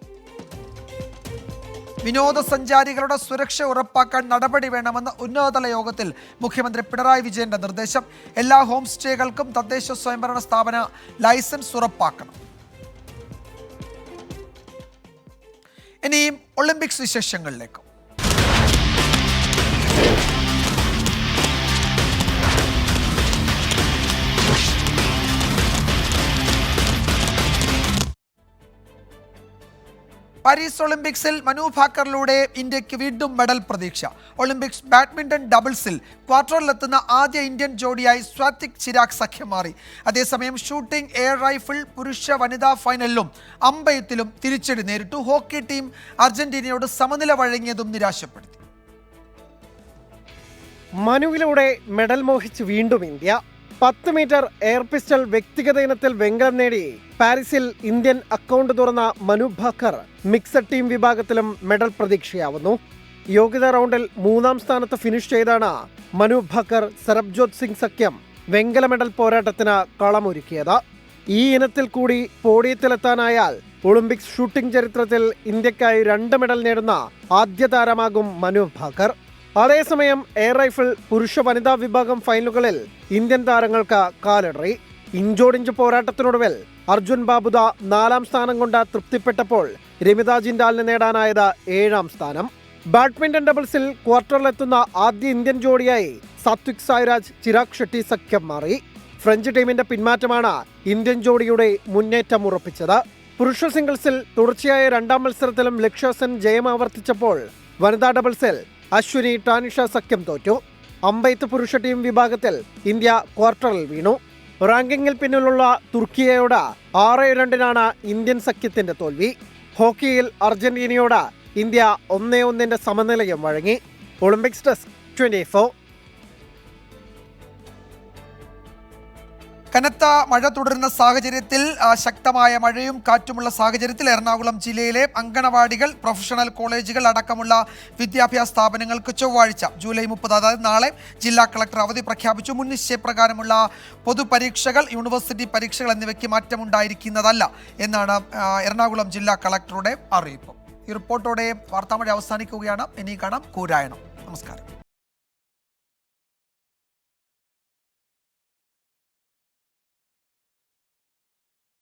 വിനോദസഞ്ചാരികളുടെ സുരക്ഷ ഉറപ്പാക്കാൻ നടപടി വേണമെന്ന ഉന്നതതല യോഗത്തിൽ മുഖ്യമന്ത്രി പിണറായി വിജയന്റെ നിർദ്ദേശം. എല്ലാ ഹോം സ്റ്റേകൾക്കും തദ്ദേശ സ്വയംഭരണ സ്ഥാപന ലൈസൻസ് ഉറപ്പാക്കണം. ഇനിയും ഒളിമ്പിക്സ് വിശേഷങ്ങളിലേക്ക്. പാരീസ് ഒളിമ്പിക്സിൽ മനു ഭാക്കറിലൂടെ ഇന്ത്യക്ക് വീണ്ടും മെഡൽ പ്രതീക്ഷ. ഒളിമ്പിക്സ് ബാഡ്മിന്റൺ ഡബിൾസിൽ ക്വാർട്ടറിലെത്തുന്ന ആദ്യ ഇന്ത്യൻ ജോഡിയായി സ്വാതിക് ചിരാഗ് സഖ്യം മാറി. അതേസമയം ഷൂട്ടിംഗ്, എയർ റൈഫിൾ, പുരുഷ വനിതാ ഫൈനലിലും അമ്പെയ്ത്തിലും തിരിച്ചടി നേരിട്ടു. ഹോക്കി ടീം അർജന്റീനയോട് സമനില വഴങ്ങിയതും നിരാശപ്പെടുത്തി. മനുവിലൂടെ മെഡൽ മോഹിച്ച് വീണ്ടും ഇന്ത്യ. 10 മീറ്റർ എയർ പിസ്റ്റൾ വ്യക്തിഗത ഇനത്തിൽ വെങ്കലം നേടി പാരീസിൽ ഇന്ത്യൻ അക്കൗണ്ട് തുറന്ന മനു ഭാക്കർ മിക്സഡ് ടീം വിഭാഗത്തിലും മെഡൽ പ്രതീക്ഷയാവുന്നു. യോഗ്യതാ റൗണ്ടിൽ 3ാം സ്ഥാനത്ത് ഫിനിഷ് ചെയ്താണ് മനു ഭാക്കർ സർബ്ജോത് സിംഗ് സഖ്യം വെങ്കല മെഡൽ പോരാട്ടത്തിന് കളമൊരുക്കിയത്. ഈ ഇനത്തിൽ കൂടി പോഡിയത്തിലെത്താനായാൽ ഒളിമ്പിക്സ് ഷൂട്ടിംഗ് ചരിത്രത്തിൽ ഇന്ത്യക്കായി 2 മെഡൽ നേടുന്ന ആദ്യ താരമാകും മനു ഭാക്കർ. അതേസമയം എയർ റൈഫിൾ, പുരുഷ വനിതാ വിഭാഗം ഫൈനലുകളിൽ ഇന്ത്യൻ താരങ്ങൾക്ക് കാലിടറി. ഇഞ്ചോടിഞ്ച് പോരാട്ടത്തിനൊടുവിൽ അർജുൻ ബാബുദ 4ാം സ്ഥാനം കൊണ്ട് തൃപ്തിപ്പെട്ടപ്പോൾ രമിത ജിൻഡാലിന് നേടാനായത് 7ാം സ്ഥാനം. ബാഡ്മിന്റൺ ഡബിൾസിൽ ക്വാർട്ടറിലെത്തുന്ന ആദ്യ ഇന്ത്യൻ ജോഡിയായി സാത്വിക് സായ്രാജ്, ചിരാഗ് ഷെട്ടി സഖ്യം മാറി. ഫ്രഞ്ച് ടീമിന്റെ പിന്മാറ്റമാണ് ഇന്ത്യൻ ജോഡിയുടെ മുന്നേറ്റം ഉറപ്പിച്ചത്. പുരുഷ സിംഗിൾസിൽ തുടർച്ചയായ 2ാം മത്സരത്തിലും ലക്ഷ്യ സെൻ ജയം ആവർത്തിച്ചപ്പോൾ വനിതാ ഡബിൾസിൽ അശ്വിനി, ടാനിഷ സഖ്യം തോറ്റു. അമ്പെയ്ത്ത് പുരുഷ ടീം വിഭാഗത്തിൽ ഇന്ത്യ ക്വാർട്ടറിൽ വീണു. റാങ്കിങ്ങിൽ പിന്നിലുള്ള തുർക്കിയോട് 6-2 ഇന്ത്യൻ സഖ്യത്തിന്റെ തോൽവി. ഹോക്കിയിൽ അർജന്റീനയോട് ഇന്ത്യ 1-1 സമനിലയും വഴങ്ങി. Olympics desk 24. കനത്ത മഴ തുടരുന്ന സാഹചര്യത്തിൽ, ശക്തമായ മഴയും കാറ്റുമുള്ള സാഹചര്യത്തിൽ എറണാകുളം ജില്ലയിലെ അങ്കണവാടികൾ, പ്രൊഫഷണൽ കോളേജുകൾ അടക്കമുള്ള വിദ്യാഭ്യാസ സ്ഥാപനങ്ങൾക്ക് ചൊവ്വാഴ്ച ജൂലൈ 30, അതായത് നാളെ, ജില്ലാ കളക്ടർ അവധി പ്രഖ്യാപിച്ചു. മുൻ നിശ്ചയപ്രകാരമുള്ള പൊതുപരീക്ഷകൾ, യൂണിവേഴ്സിറ്റി പരീക്ഷകൾ എന്നിവയ്ക്ക് മാറ്റമുണ്ടായിരിക്കുന്നതല്ല എന്നാണ് എറണാകുളം ജില്ലാ കളക്ടറുടെ അറിയിപ്പ്. ഈ റിപ്പോർട്ടോടെ വാർത്താമഴ അവസാനിക്കുകയാണ്. ഇനി കാണാം കൂരായണം. നമസ്കാരം.